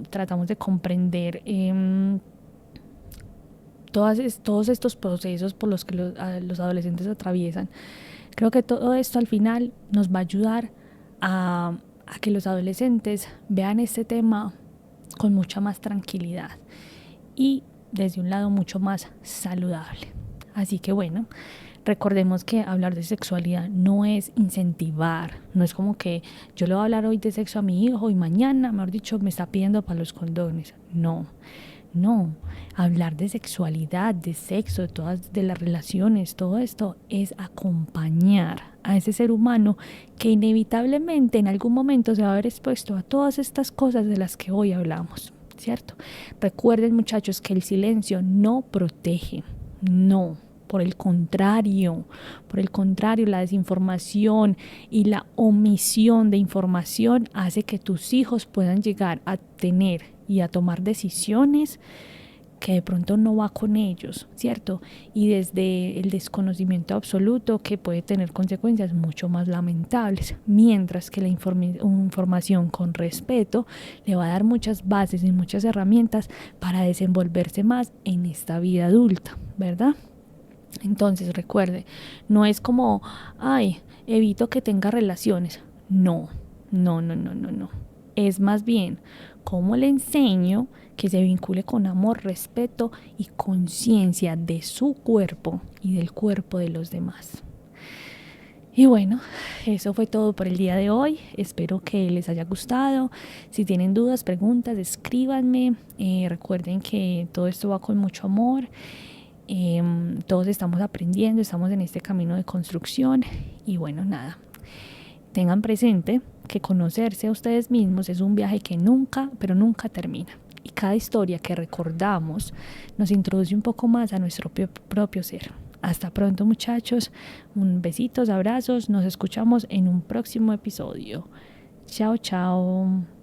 tratamos de comprender todos estos procesos por los que los adolescentes atraviesan. Creo que todo esto al final nos va a ayudar a que los adolescentes vean este tema con mucha más tranquilidad y desde un lado mucho más saludable. Así que bueno, Recordemos que hablar de sexualidad no es incentivar, no es como que yo le voy a hablar hoy de sexo a mi hijo y mañana, mejor dicho, me está pidiendo para los condones. No, no. Hablar de sexualidad, de sexo, de las relaciones, todo esto es acompañar a ese ser humano que inevitablemente en algún momento se va a ver expuesto a todas estas cosas de las que hoy hablamos, ¿cierto? Recuerden, muchachos, que el silencio no protege, no. Por el contrario, la desinformación y la omisión de información hace que tus hijos puedan llegar a tener y a tomar decisiones que de pronto no va con ellos, ¿cierto? Y desde el desconocimiento absoluto que puede tener consecuencias mucho más lamentables, mientras que la información con respeto le va a dar muchas bases y muchas herramientas para desenvolverse más en esta vida adulta, ¿verdad? Entonces recuerde, no es como, ay, evito que tenga relaciones. No, no, no, no, no, no. Es más bien cómo le enseño que se vincule con amor, respeto y conciencia de su cuerpo y del cuerpo de los demás. Y bueno, eso fue todo por el día de hoy. Espero que les haya gustado. Si tienen dudas, preguntas, escríbanme. Recuerden que todo esto va con mucho amor. Todos estamos aprendiendo, estamos en este camino de construcción y bueno, nada, tengan presente que conocerse a ustedes mismos es un viaje que nunca, pero nunca termina, y cada historia que recordamos nos introduce un poco más a nuestro propio ser. Hasta pronto, muchachos, besitos, abrazos, nos escuchamos en un próximo episodio. Chao, chao.